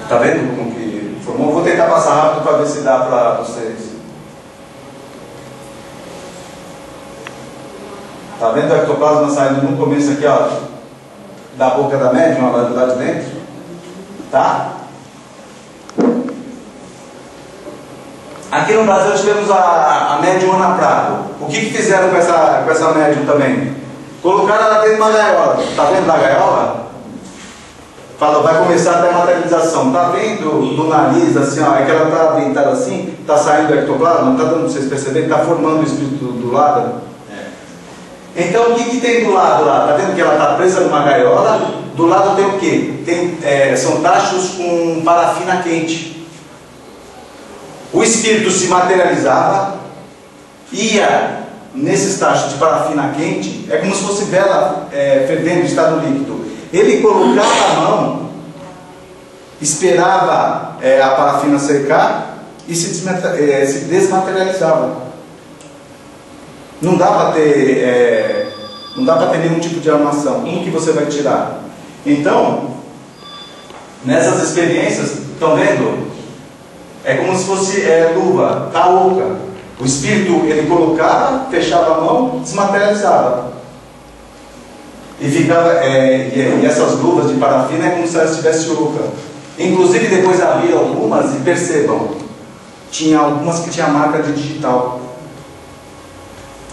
tá vendo como que formou? Vou tentar passar rápido para ver se dá para vocês. Tá vendo o ectoplasma saindo no começo aqui, ó, da boca da médium, lá de dentro? Tá? Aqui no Brasil tivemos a médium Ana Prado. O que fizeram com essa médium também? Colocaram ela dentro de uma gaiola. Tá vendo da gaiola? Fala, vai começar a ter materialização. Tá vendo do nariz, assim, ó, é que ela tá dentada assim, tá saindo o ectoplasma, não tá dando pra vocês perceberem, tá formando o espírito do lado. Então o que tem do lado lá? Está vendo que ela está presa numa gaiola? Do lado tem o quê? São tachos com parafina quente. O espírito se materializava, ia nesses tachos de parafina quente, é como se fosse vela fervendo em estado líquido. Ele colocava a mão, esperava a parafina secar e se desmaterializava. Não dá para ter nenhum tipo de armação. Como que você vai tirar? Então, nessas experiências, estão vendo? É como se fosse luva, tá oca. O espírito ele colocava, fechava a mão, desmaterializava. E ficava, e essas luvas de parafina é como se ela estivesse oca. Inclusive depois havia algumas, e percebam, tinha algumas que tinha marca de digital.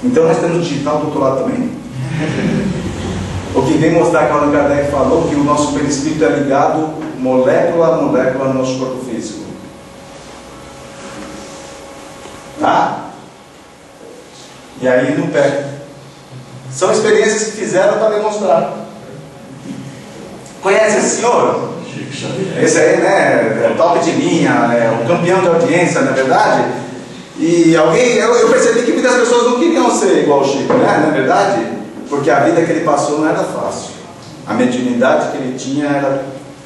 Então nós temos digital do outro lado também. O que vem mostrar que o Allan Kardec falou que o nosso perispírito é ligado molécula a molécula no nosso corpo físico. Tá? E aí no pé. São experiências que fizeram para demonstrar. Conhece esse senhor? Esse aí, né? É top de linha, o campeão de audiência, não é verdade? E alguém, eu percebi que muitas pessoas não queriam ser igual o Chico, né? Não é verdade? Porque a vida que ele passou não era fácil. A mediunidade que ele tinha era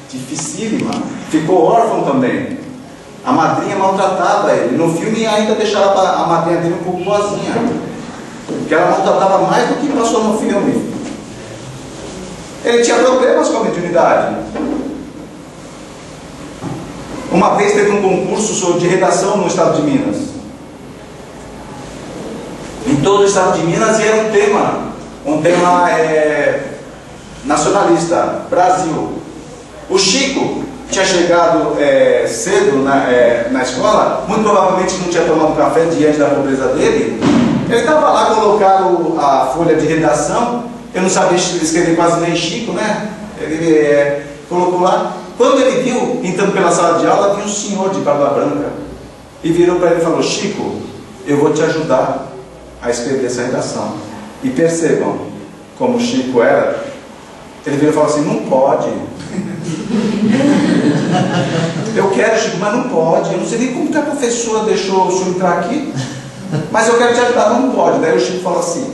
dificílima. Ficou órfão também. A madrinha maltratava ele. No filme ainda deixava a madrinha dele um pouco boazinha, porque ela maltratava mais do que passou no filme. Ele tinha problemas com a mediunidade. Uma vez teve um concurso de redação no estado de Minas. Em todo o estado de Minas, e era um tema nacionalista, Brasil. O Chico tinha chegado cedo na escola, muito provavelmente não tinha tomado café diante da pobreza dele. Ele estava lá, colocaram a folha de redação. Eu não sabia escrever quase nem Chico, né? Ele colocou lá. Quando ele viu, entrando pela sala de aula, tinha um senhor de barba branca e virou para ele e falou: Chico, eu vou te ajudar a escrever essa redação. E percebam como o Chico era. Ele virou e falou assim: não pode. Eu quero, Chico, mas não pode. Eu não sei nem como que a professora deixou o senhor entrar aqui, mas eu quero te ajudar. Não pode. Daí o Chico falou assim: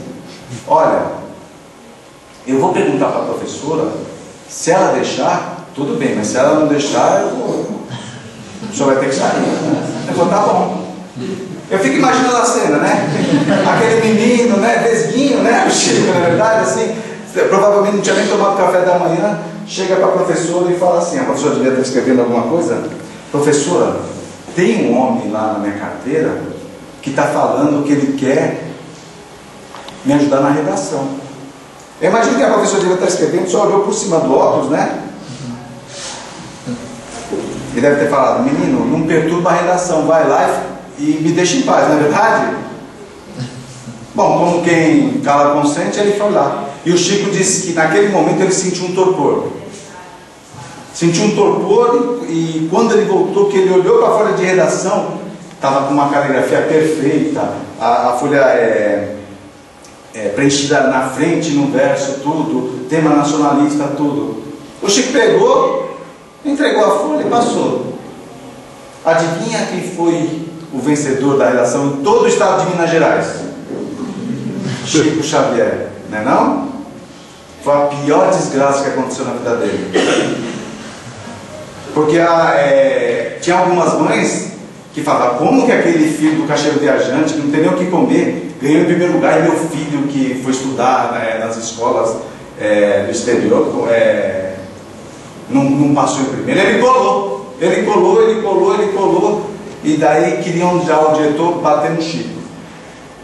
olha, eu vou perguntar para a professora, se ela deixar, tudo bem, mas se ela não deixar, o senhor vai ter que sair. Eu falei: tá bom. Eu fico imaginando a cena, né? Aquele menino, né? Vesguinho, né? O Chico, na verdade, assim, provavelmente não tinha nem tomado café da manhã. Chega para a professora e fala assim: a professora devia estar escrevendo alguma coisa. Professora, tem um homem lá na minha carteira que está falando que ele quer me ajudar na redação. Eu imagino que a professora devia estar escrevendo, só olhou por cima do óculos, né? E deve ter falado: menino, não perturba a redação, vai lá e me deixa em paz, não é verdade? Bom, como quem cala consente, ele foi lá. E o Chico disse que naquele momento ele sentiu um torpor. Sentiu um torpor e quando ele voltou, que ele olhou para a folha de redação, estava com uma caligrafia perfeita, a folha preenchida na frente, no verso, tudo, tema nacionalista, tudo. O Chico pegou, entregou a folha e passou. Adivinha quem foi o vencedor da redação em todo o estado de Minas Gerais? Chico Xavier, não é não? Foi a pior desgraça que aconteceu na vida dele. Porque tinha algumas mães que falavam: como que aquele filho do caixeiro viajante, que não tem nem o que comer, ganhou em primeiro lugar, e meu filho que foi estudar nas escolas do exterior não passou em primeiro? Ele colou, e daí queriam já o diretor bater no Chico,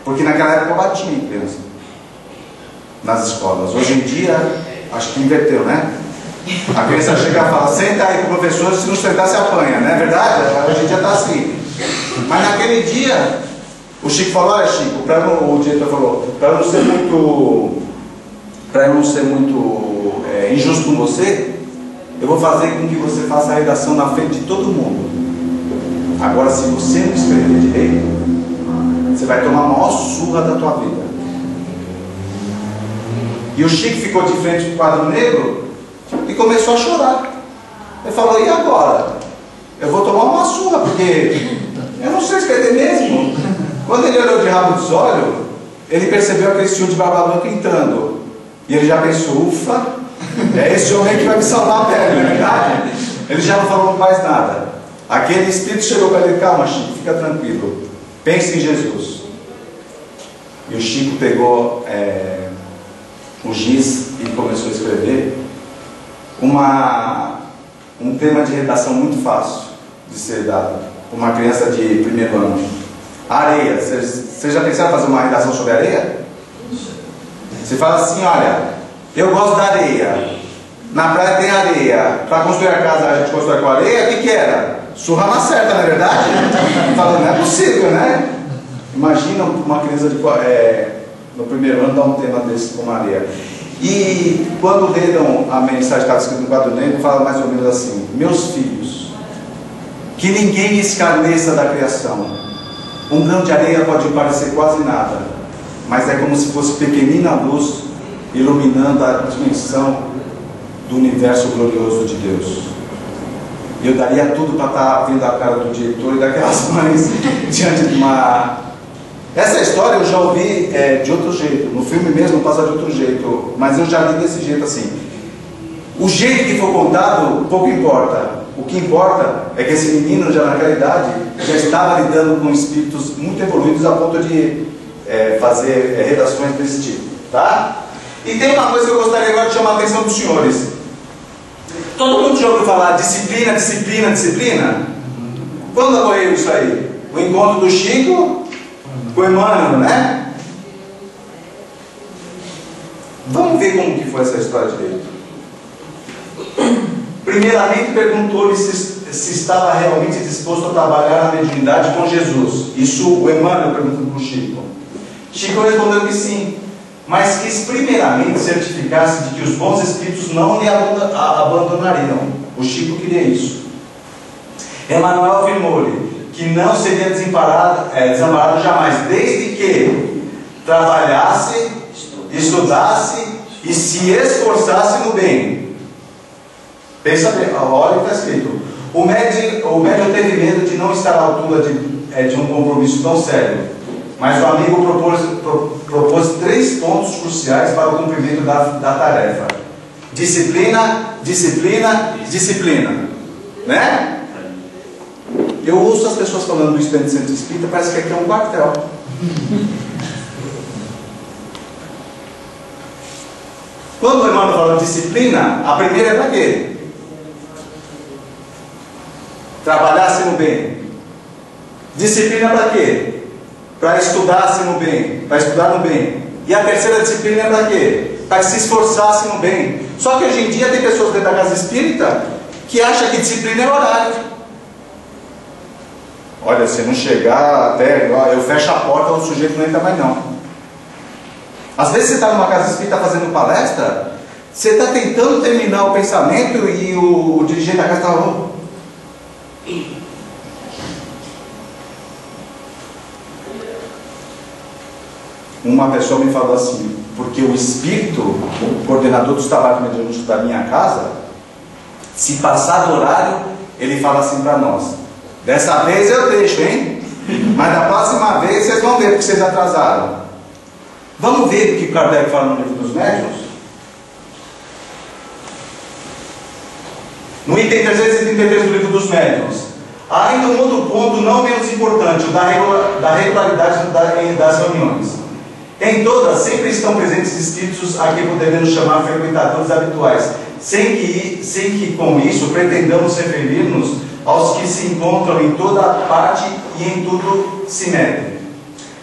porque naquela época batia em criança nas escolas. Hoje em dia acho que inverteu, né? A criança chega e fala: senta aí com o professor, se não sentar se apanha, não é verdade? Hoje em dia está assim. Mas naquele dia o Chico falou: olha, Chico, o diretor falou, para eu não ser muito injusto com você, eu vou fazer com que você faça a redação na frente de todo mundo. Agora, se você não escrever direito, você vai tomar a maior surra da tua vida. E o Chico ficou de frente para o quadro negro e começou a chorar. Ele falou: e agora? Eu vou tomar uma surra, porque eu não sei escrever mesmo. Quando ele olhou de rabo dos olhos, ele percebeu aquele senhor de barba branca entrando. E ele já pensou: ufa, é esse homem que vai me salvar a pele, não é verdade? Ele já não falou mais nada. Aquele espírito chegou para ele: calma, Chico, fica tranquilo, pense em Jesus. E o Chico pegou o giz e começou a escrever um tema de redação muito fácil de ser dado para uma criança de primeiro ano. Areia. Vocês já pensaram em fazer uma redação sobre areia? Você fala assim: olha, eu gosto da areia, na praia tem areia, para construir a casa a gente constrói com areia. O que era? Surra na certa, não é verdade? Falando: não é possível, né? Imagina uma criança no primeiro ano dar um tema desse com areia. E quando leram a mensagem que estava escrita no quadro negro, fala mais ou menos assim: meus filhos, que ninguém escarneça da criação. Um grão de areia pode parecer quase nada, mas é como se fosse pequenina luz iluminando a dimensão do universo glorioso de Deus. Eu daria tudo para estar vendo a cara do diretor e daquelas mães diante de uma... Essa história eu já ouvi de outro jeito. No filme mesmo passa de outro jeito, mas eu já li desse jeito assim. O jeito que for contado, pouco importa. O que importa é que esse menino, já naquela idade, já estava lidando com espíritos muito evoluídos a ponto de fazer redações desse tipo, tá? E tem uma coisa que eu gostaria agora de chamar a atenção dos senhores. Todo mundo já ouviu falar disciplina, disciplina, disciplina? Quando ocorreu isso aí? O encontro do Chico com o Emmanuel, né? Vamos ver como que foi essa história direito. Primeiramente perguntou-lhe se estava realmente disposto a trabalhar na mediunidade com Jesus. Isso o Emmanuel perguntando para o Chico. Chico respondeu que sim, mas quis primeiramente certificar-se de que os bons espíritos não lhe abandonariam. O Chico queria isso. Emmanuel afirmou-lhe que não seria desamparado jamais, desde que trabalhasse, estudasse e se esforçasse no bem. Pensa bem, olha o que está escrito. O médium teve medo de não estar à altura de um compromisso tão sério, mas o amigo propôs 3 pontos cruciais para o cumprimento da tarefa: disciplina, disciplina, disciplina. Né? Eu ouço as pessoas falando do estudante de centro espírita, parece que aqui é um quartel. Quando o Emmanuel fala de disciplina, a primeira é para quê? Trabalhar-se no bem. Disciplina para quê? Para estudar-se no bem, para estudar no bem. E a terceira disciplina é para quê? Para se esforçar-se no bem. Só que hoje em dia tem pessoas dentro da casa espírita que acham que disciplina é horário. Olha, se não chegar até, eu fecho a porta, o sujeito não entra mais não. Às vezes você está numa casa espírita fazendo palestra, você está tentando terminar o pensamento e o dirigente da casa está... Uma pessoa me falou assim, porque o espírito, o coordenador dos trabalhos mediúnicos da minha casa, se passar do horário, ele fala assim para nós: dessa vez eu deixo, hein? Mas da próxima vez vocês vão ver porque vocês atrasaram. Vamos ver o que Kardec fala no livro dos médiuns? No item 333 do livro dos médiuns. Há ainda um outro ponto não menos importante, o da regularidade das reuniões. Em todas, sempre estão presentes espíritos a que poderemos chamar frequentadores habituais, sem que com isso pretendamos referir-nos aos que se encontram em toda parte e em tudo se metem.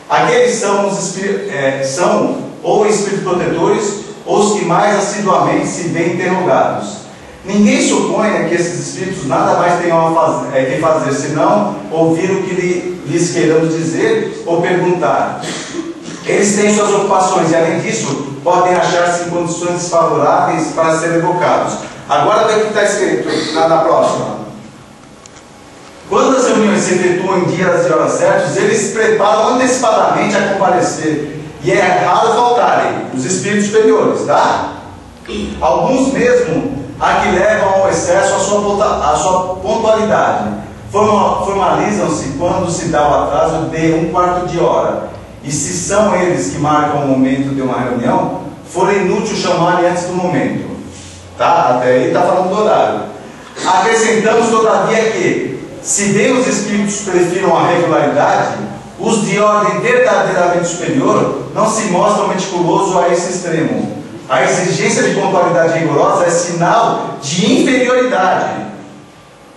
Aqueles são ou espíritos protetores, ou os que mais assiduamente se veem interrogados. Ninguém suponha que esses espíritos nada mais tenham que fazer senão ouvir o que lhes queiramos dizer ou perguntar. Eles têm suas ocupações e, além disso, podem achar-se em condições desfavoráveis para serem evocados. Agora, vê o que está escrito na próxima. Quando as reuniões se efetuam em dias e horas certos, eles se preparam antecipadamente a comparecer. E é raro faltarem os espíritos superiores, tá? Alguns mesmo a que levam ao excesso a sua pontualidade. Formalizam-se quando se dá o atraso de 1/4 de hora. E se são eles que marcam o momento de uma reunião, for inútil chamarem antes do momento. Tá? Até aí está falando do horário. Acrescentamos, todavia, que, se bem os espíritos prefiram a regularidade, os de ordem verdadeiramente superior não se mostram meticulosos a esse extremo. A exigência de pontualidade rigorosa é sinal de inferioridade.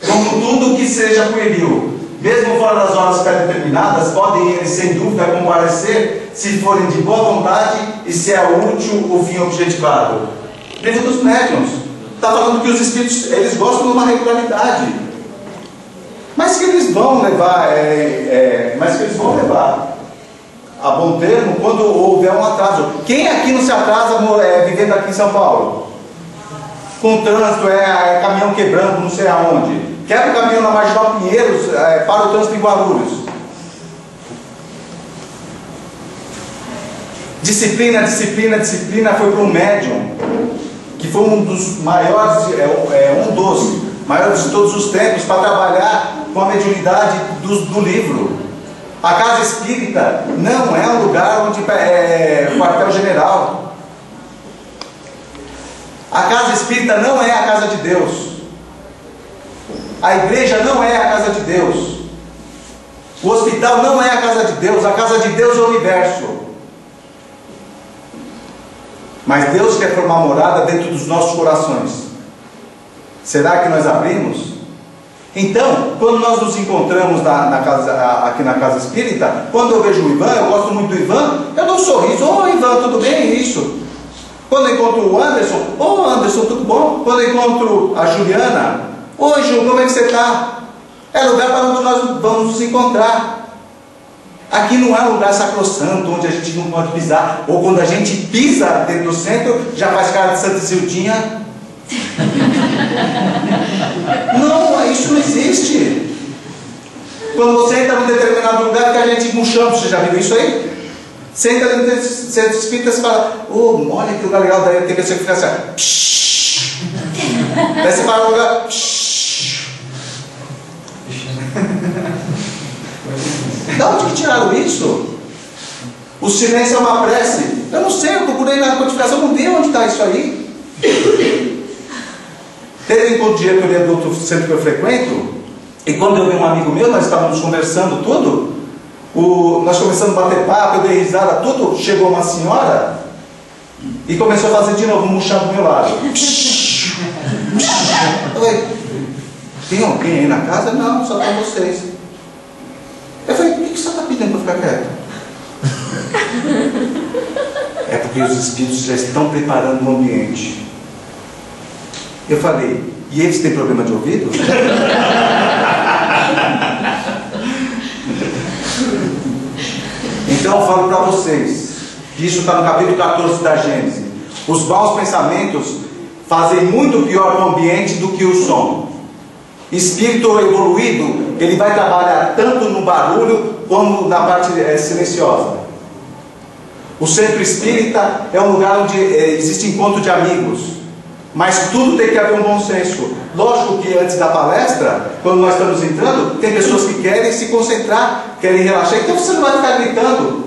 Como tudo que seja pueril, mesmo fora das horas pré-determinadas, podem eles, sem dúvida, comparecer se forem de boa vontade e se é útil o fim objetivado. Livro dos médiuns está falando que os espíritos, eles gostam de uma regularidade, mas que eles vão levar, a bom termo quando houver um atraso. Quem aqui não se atrasa vivendo aqui em São Paulo? Com trânsito, caminhão quebrando, não sei aonde. Quebra o caminhão na Marginal Pinheiros, para o trânsito em Guarulhos. Disciplina foi para um médium, que foi um dos maiores, maiores de todos os tempos, para trabalhar com a mediunidade do livro. A casa espírita não é um lugar onde é quartel-general. A casa espírita não é a casa de Deus. A igreja não é a casa de Deus. O hospital não é a casa de Deus. A casa de Deus é o universo. Mas Deus quer formar morada dentro dos nossos corações. Será que nós abrimos? Então, quando nós nos encontramos aqui na casa espírita, quando eu vejo o Ivan, eu gosto muito do Ivan, eu dou um sorriso. Ô Ivan, tudo bem? Isso. Quando eu encontro o Anderson, ô Anderson, tudo bom? Quando eu encontro a Juliana, oi Ju, como é que você está? É lugar para onde nós vamos nos encontrar. Aqui não é um lugar sacrossanto, onde a gente não pode pisar. Ou quando a gente pisa dentro do centro, já faz cara de Santa Isildinha. Não, isso não existe. Quando você entra num determinado lugar que a gente murchamos, você já viu isso aí? Você entra dentro do centro espírita e fala, olha que lugar legal, daí tem pessoa que fica assim, daí você para no lugar, de onde que tiraram isso? O silêncio é uma prece. Eu não sei, eu procurei na codificação, não vi onde está isso aí. Teve encontro de diretoria do outro centro que eu frequento, e quando eu vi um amigo meu, nós estávamos conversando tudo, nós começamos a bater papo, eu dei risada, tudo, chegou uma senhora e começou a fazer de novo, murchar do meu lado. Eu falei, tem alguém aí na casa? Não, só para vocês. Eu falei, por que você está pedindo para ficar quieto? É porque os espíritos já estão preparando o ambiente. Eu falei, e eles têm problema de ouvido? Então eu falo para vocês, que isso está no capítulo 14 da Gênesis. Os maus pensamentos fazem muito pior no ambiente do que o som. Espírito evoluído, ele vai trabalhar tanto no barulho como na parte silenciosa. O centro espírita é um lugar onde existe encontro de amigos. Mas tudo tem que haver um bom senso. Lógico que antes da palestra, quando nós estamos entrando, tem pessoas que querem se concentrar, querem relaxar, então você não vai ficar gritando.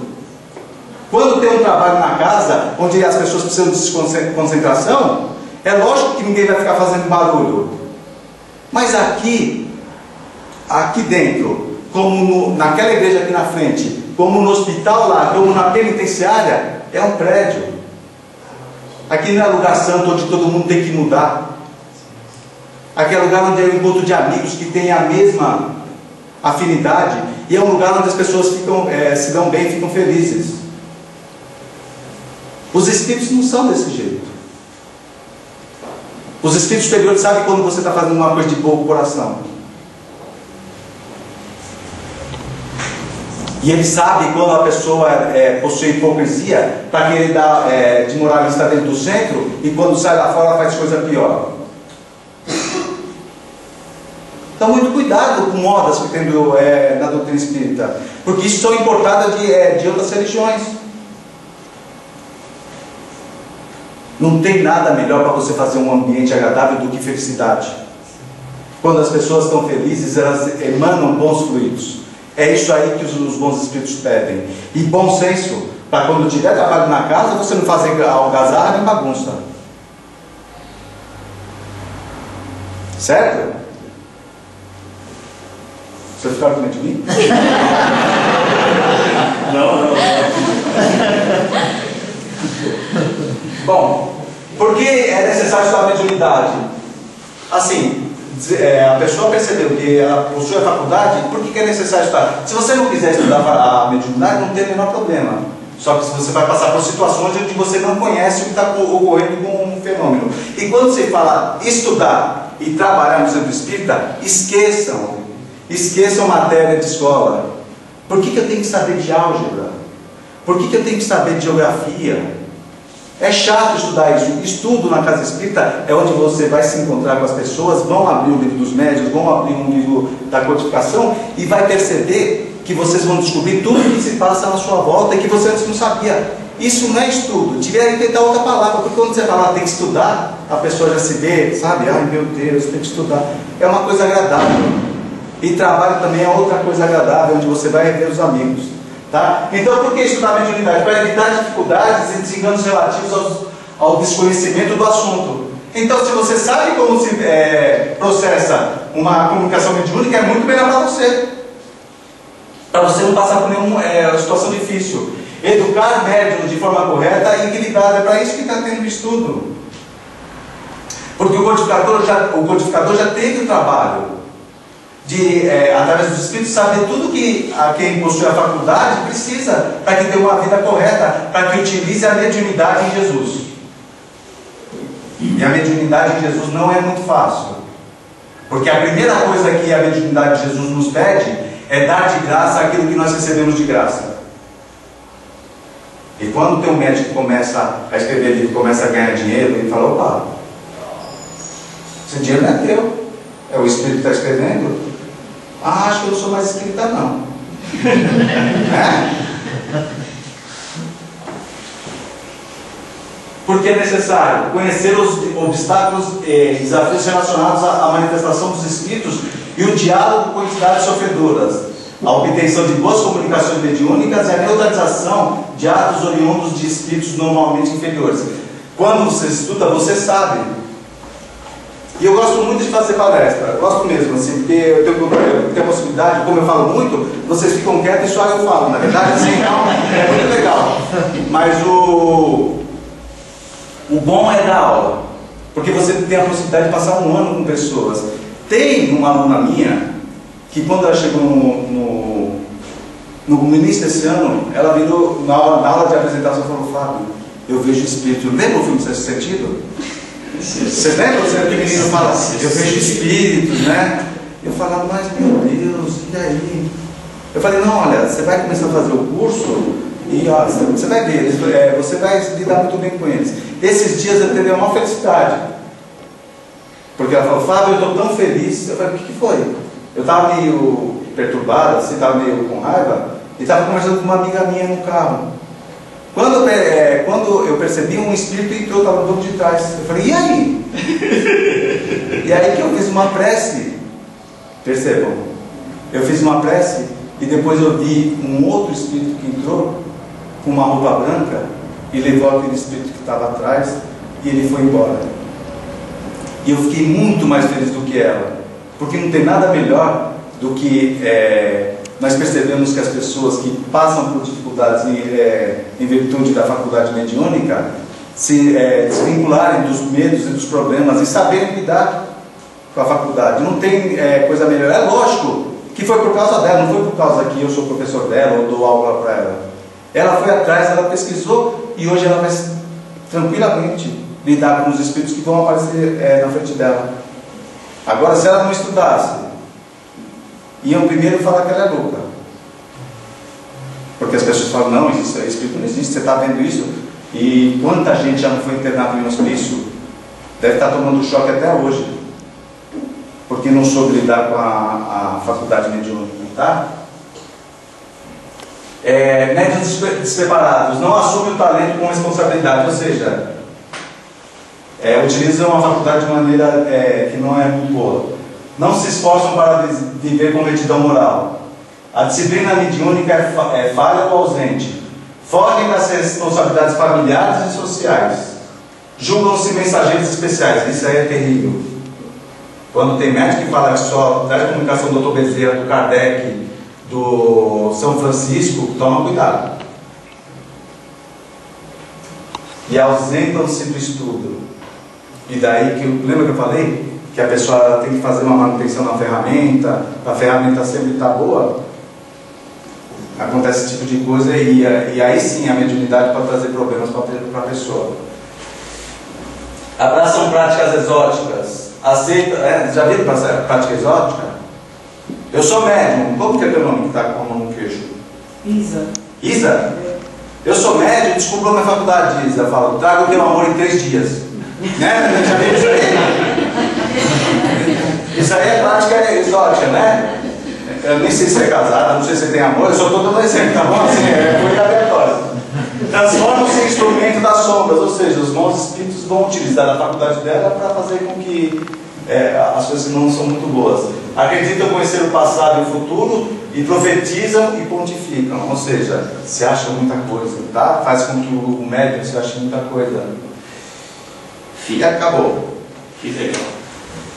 Quando tem um trabalho na casa, onde as pessoas precisam de concentração, é lógico que ninguém vai ficar fazendo barulho. Mas aqui dentro, como naquela igreja aqui na frente, como no hospital lá, como na penitenciária, é um prédio. Aqui não é lugar santo onde todo mundo tem que mudar. Aqui é lugar onde é um encontro de amigos que têm a mesma afinidade. E é um lugar onde as pessoas se dão bem, ficam felizes. Os espíritos não são desse jeito. Os espíritos superiores sabem quando você está fazendo uma coisa de bom coração. E ele sabe quando a pessoa possui hipocrisia para querer dar de moralista dentro do centro, e quando sai lá fora faz coisa pior. Então muito cuidado com modas que tem na doutrina espírita, porque isso são importadas de outras religiões. Não tem nada melhor para você fazer um ambiente agradável do que felicidade. Quando as pessoas estão felizes, elas emanam bons fluidos. É isso aí que os bons espíritos pedem. E bom senso, para quando tiver trabalho na casa, você não fazer algazarra nem bagunça. Certo? Vocês ficaram com medo de mim? Não. Bom, por que é necessário estudar a mediunidade? Assim, a pessoa percebeu que ela possui a faculdade, por que é necessário estudar? Se você não quiser estudar a mediunidade, não tem o menor problema. Só que você vai passar por situações onde você não conhece o que está ocorrendo com um fenômeno. E quando você fala estudar e trabalhar no centro espírita, esqueçam matéria de escola. Por que eu tenho que saber de álgebra? Por que eu tenho que saber de geografia? É chato estudar isso. Estudo na casa espírita é onde você vai se encontrar com as pessoas, vão abrir o livro dos médiuns, vão abrir um livro da codificação e vai perceber que vocês vão descobrir tudo o que se passa na sua volta e que você antes não sabia. Isso não é estudo, devia inventar outra palavra, porque quando você fala tem que estudar, a pessoa já se vê, sabe? Ai meu Deus, tem que estudar. É uma coisa agradável. E trabalho também é outra coisa agradável, onde você vai rever os amigos. Tá? Então, por que estudar mediunidade? Para evitar dificuldades e desenganos relativos ao desconhecimento do assunto. Então, se você sabe como se processa uma comunicação mediúnica, é muito melhor para você. Para você não passar por nenhuma situação difícil. Educar médiuns de forma correta e equilibrada. É para isso que está tendo estudo. Porque o codificador já teve o trabalho de, através dos Espíritos, saber tudo que quem possui a faculdade precisa para que tenha uma vida correta, para que utilize a mediunidade em Jesus. E a mediunidade em Jesus não é muito fácil, porque a primeira coisa que a mediunidade de Jesus nos pede é dar de graça aquilo que nós recebemos de graça. E quando tem um médico que começa a escrever livro, começa a ganhar dinheiro, ele fala: opa, esse dinheiro não é teu, é o Espírito que está escrevendo. Ah, acho que eu não sou mais espírita não. Porque é necessário conhecer os obstáculos e desafios relacionados à manifestação dos espíritos e o diálogo com entidades sofredoras, a obtenção de boas comunicações mediúnicas e a neutralização de atos oriundos de espíritos normalmente inferiores. Quando você estuda, você sabe. E eu gosto muito de fazer palestra, eu gosto mesmo, assim, porque eu tenho a possibilidade, como eu falo muito, vocês ficam quietos e só eu falo, na verdade, assim, então, é muito legal. Mas o bom é dar aula, porque você tem a possibilidade de passar um ano com pessoas. Tem uma aluna minha, que quando ela chegou no início desse ano, ela virou, na aula de apresentação, e falou: Fábio, eu vejo espírito. Lembra o filme Sexto Sentido? Você lembra? Você que menino fala: eu vejo espíritos, né? Eu falava: mas meu Deus, e aí? Eu falei: não, olha, você vai começar a fazer o curso e ó, você vai ver, você vai lidar muito bem com eles. Esses dias eu teve uma felicidade, porque ela falou: Fábio, eu estou tão feliz. Eu falei: o que foi? Eu estava meio perturbado, assim, estava meio com raiva, e estava conversando com uma amiga minha no carro. Quando eu percebi, um espírito entrou, estava no banco de trás. Eu falei: e aí? E aí que eu fiz uma prece. Percebam, eu fiz uma prece e depois eu vi um outro espírito que entrou com uma roupa branca e levou aquele espírito que estava atrás e ele foi embora. E eu fiquei muito mais feliz do que ela, porque não tem nada melhor do que nós percebemos que as pessoas que passam por dificuldades em virtude da faculdade mediúnica se desvincularem dos medos e dos problemas e saberem lidar com a faculdade. Não tem coisa melhor. É lógico que foi por causa dela, não foi por causa que eu sou professor dela ou dou aula para ela. Ela foi atrás, ela pesquisou e hoje ela vai tranquilamente lidar com os espíritos que vão aparecer na frente dela. Agora, se ela não estudasse, iam primeiro falar que ela é louca. Porque as pessoas falam: não, esse espírito não existe, você está vendo isso? E quanta gente já não foi internado em um hospício? Deve estar tomando choque até hoje, porque não soube lidar com a faculdade mediúnica, tá? Médiuns despreparados, não assumem o talento com responsabilidade, ou seja, utilizam a faculdade de maneira que não é muito boa. Não se esforçam para viver com retidão moral. A disciplina mediúnica é falha ou ausente. Fogem das responsabilidades familiares e sociais. Julgam-se mensageiros especiais. Isso aí é terrível. Quando tem médico que fala que só traz comunicação do Dr. Bezerra, do Kardec, do São Francisco, toma cuidado. E ausentam-se do estudo. E daí, lembra que eu falei? Que a pessoa tem que fazer uma manutenção na ferramenta, a ferramenta sempre está boa. Acontece esse tipo de coisa e aí sim a mediunidade pode trazer problemas para a pessoa. Abraçam práticas exóticas. Aceita, já viram prática exótica? Eu sou médium. Como que é teu nome que está com a mão no queixo? Isa. Isa? Eu sou médium, descubro a minha faculdade diz. Eu falo, trago o teu amor em 3 dias. Né? Já viu isso aí? Isso aí é prática exótica, né? Eu nem sei se é casada, não sei se tem amor, eu só estou dando exemplo, tá bom? Assim, é coisa aleatória. Transforma-se em instrumento das sombras, ou seja, os bons espíritos vão utilizar a faculdade dela para fazer com que as coisas não são muito boas. Acreditam conhecer o passado e o futuro e profetizam e pontificam, ou seja, se acha muita coisa, tá? Faz com que o médium se ache muita coisa. E acabou. Que legal.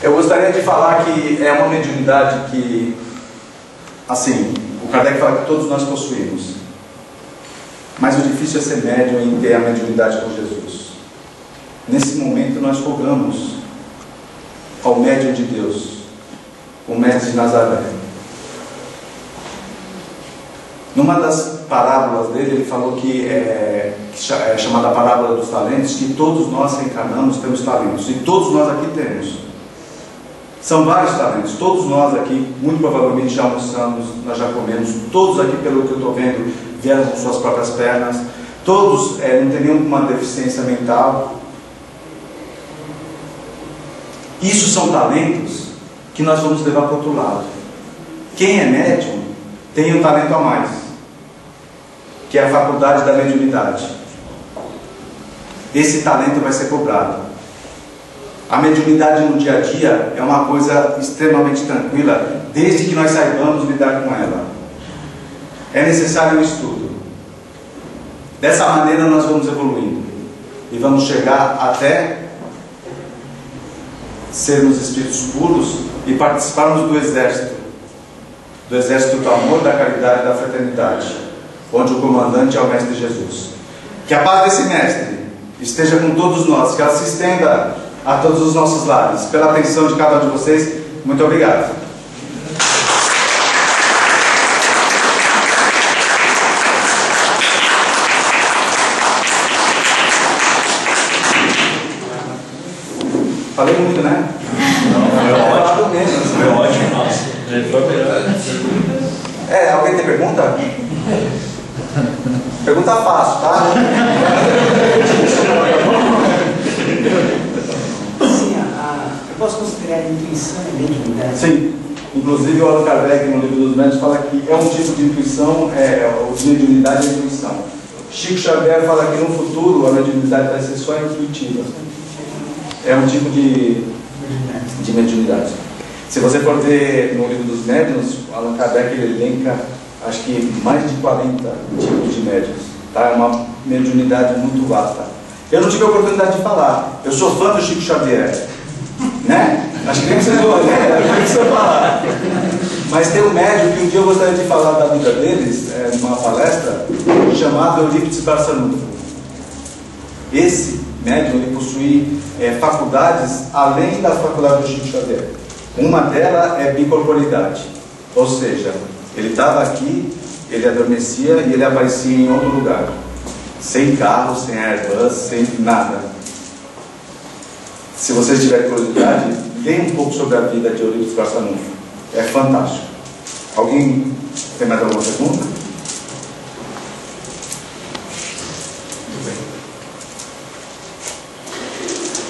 Eu gostaria de falar que é uma mediunidade que, assim, o Kardec fala que todos nós possuímos. Mas o difícil é ser médium e ter a mediunidade com Jesus. Nesse momento nós rogamos ao médium de Deus, o mestre de Nazaré. Numa das parábolas dele, ele falou que é chamada a parábola dos talentos, que todos nós reencarnamos, temos talentos, e todos nós aqui temos. São vários talentos, todos nós aqui, muito provavelmente já almoçamos, nós já comemos, todos aqui, pelo que eu estou vendo, vieram com suas próprias pernas, todos não têm nenhuma deficiência mental. Isso são talentos que nós vamos levar para o outro lado. Quem é médium tem um talento a mais, que é a faculdade da mediunidade. Esse talento vai ser cobrado. A mediunidade no dia a dia é uma coisa extremamente tranquila, desde que nós saibamos lidar com ela. É necessário um estudo. Dessa maneira nós vamos evoluindo e vamos chegar até sermos espíritos puros e participarmos do exército do amor, da caridade e da fraternidade, onde o comandante é o Mestre Jesus. Que a paz desse Mestre esteja com todos nós, que ela se estenda a todos os nossos lares. Pela atenção de cada um de vocês, muito obrigado. Falei muito, né? Não, foi ótimo, nossa. Alguém tem pergunta? Pergunta fácil, tá? Sim, eu posso considerar a intuição e mediunidade? Sim. Inclusive o Allan Kardec, no livro dos médiuns, fala que é um tipo de intuição, o mediunidade é intuição. Chico Xavier fala que no futuro a mediunidade vai ser só intuitiva. É um tipo de mediunidade. Se você for ver no livro dos médiuns, Allan Kardec ele elenca, acho que mais de 40 tipos de médiuns. Tá? É uma mediunidade muito vasta. Eu não tive a oportunidade de falar. Eu sou fã do Chico Xavier. Né? Acho que nem precisa falar. Mas tem um médium que um dia eu gostaria de falar da vida deles, numa palestra, chamado Eurípides Barçanufo. Esse médium ele possui faculdades além das faculdades do Chico Xavier. Uma delas é bicorporidade, ou seja, ele estava aqui, ele adormecia e ele aparecia em outro lugar, sem carro, sem Airbus, sem nada. Se vocês tiverem curiosidade, leia um pouco sobre a vida de Eurípides Barçanufo, é fantástico. Alguém tem mais alguma pergunta?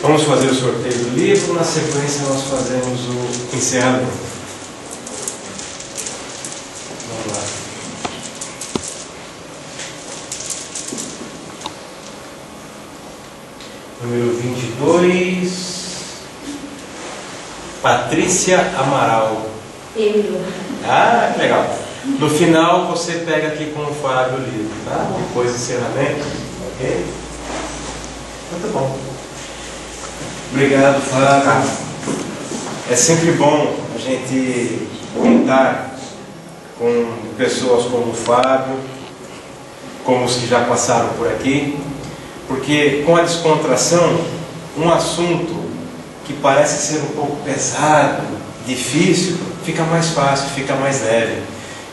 Vamos fazer o sorteio do livro, na sequência nós fazemos o encerramento. Vamos lá. Número 22, Patrícia Amaral. Eu. Ah, legal. No final você pega aqui com o Fábio o livro, tá? Depois do encerramento. Ok? Muito bom. Obrigado, Fábio. É sempre bom a gente contar com pessoas como o Fábio, como os que já passaram por aqui, porque com a descontração, um assunto que parece ser um pouco pesado, difícil, fica mais fácil, fica mais leve.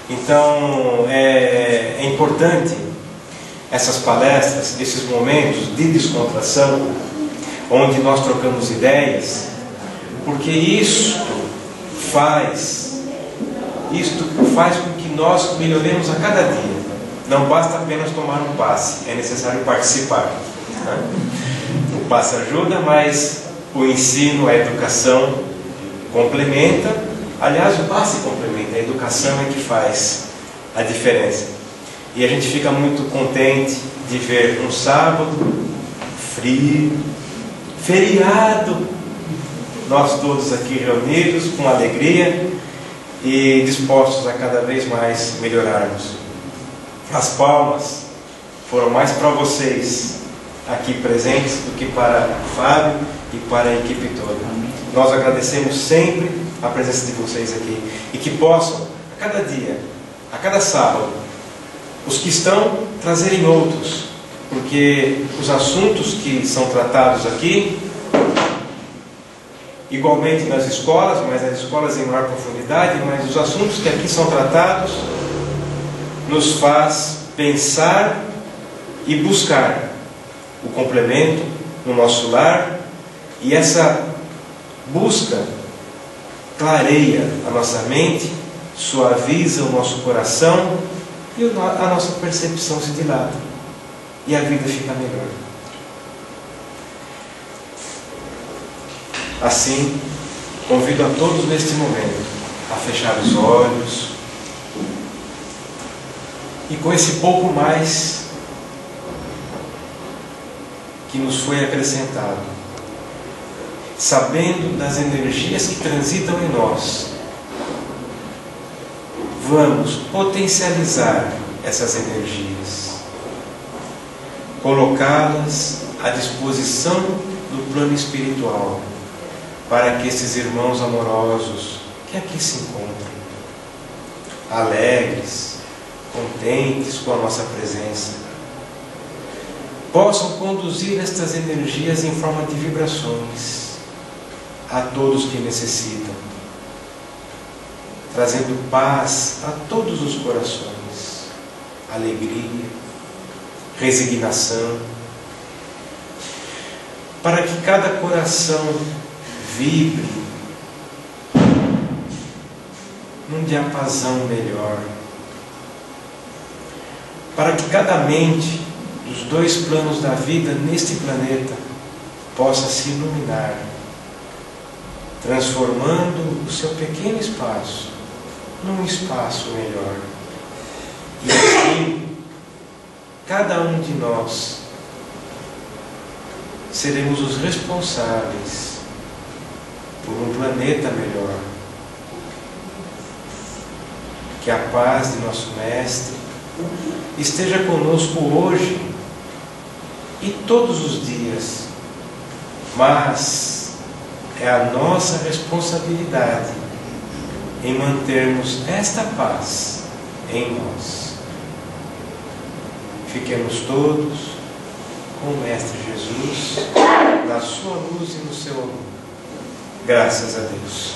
Então é importante essas palestras, esses momentos de descontração, onde nós trocamos ideias, porque isto faz com que nós melhoremos a cada dia. não basta apenas tomar um passe, é necessário participar. O passe ajuda, mas o ensino, a educação complementa. Aliás, o passe complementa, a educação é que faz a diferença. E a gente fica muito contente de ver um sábado frio, feriado, nós todos aqui reunidos com alegria e dispostos a cada vez mais melhorarmos. As palmas foram mais para vocês aqui presentes do que para o Fábio e para a equipe toda. Nós agradecemos sempre a presença de vocês aqui e que possam, a cada dia, a cada sábado, os que estão trazerem outros, porque os assuntos que são tratados aqui, igualmente nas escolas, mas nas escolas em maior profundidade, mas os assuntos que aqui são tratados nos faz pensar e buscar o complemento no nosso lar, e essa busca clareia a nossa mente, suaviza o nosso coração e a nossa percepção se dilata e a vida fica melhor. Assim, convido a todos neste momento a fechar os olhos e com esse pouco mais que nos foi acrescentado, sabendo das energias que transitam em nós, vamos potencializar essas energias, colocá-las à disposição do plano espiritual, para que esses irmãos amorosos que aqui se encontram, alegres, contentes com a nossa presença, possam conduzir estas energias em forma de vibrações a todos que necessitam, trazendo paz a todos os corações, alegria, resignação, para que cada coração vibre num diapasão melhor, para que cada mente dos dois planos da vida neste planeta possa se iluminar, transformando o seu pequeno espaço num espaço melhor. E assim, cada um de nós seremos os responsáveis por um planeta melhor. Que a paz de nosso Mestre esteja conosco hoje e todos os dias, mas é a nossa responsabilidade em mantermos esta paz em nós. Fiquemos todos com o Mestre Jesus, na sua luz e no seu amor. Graças a Deus.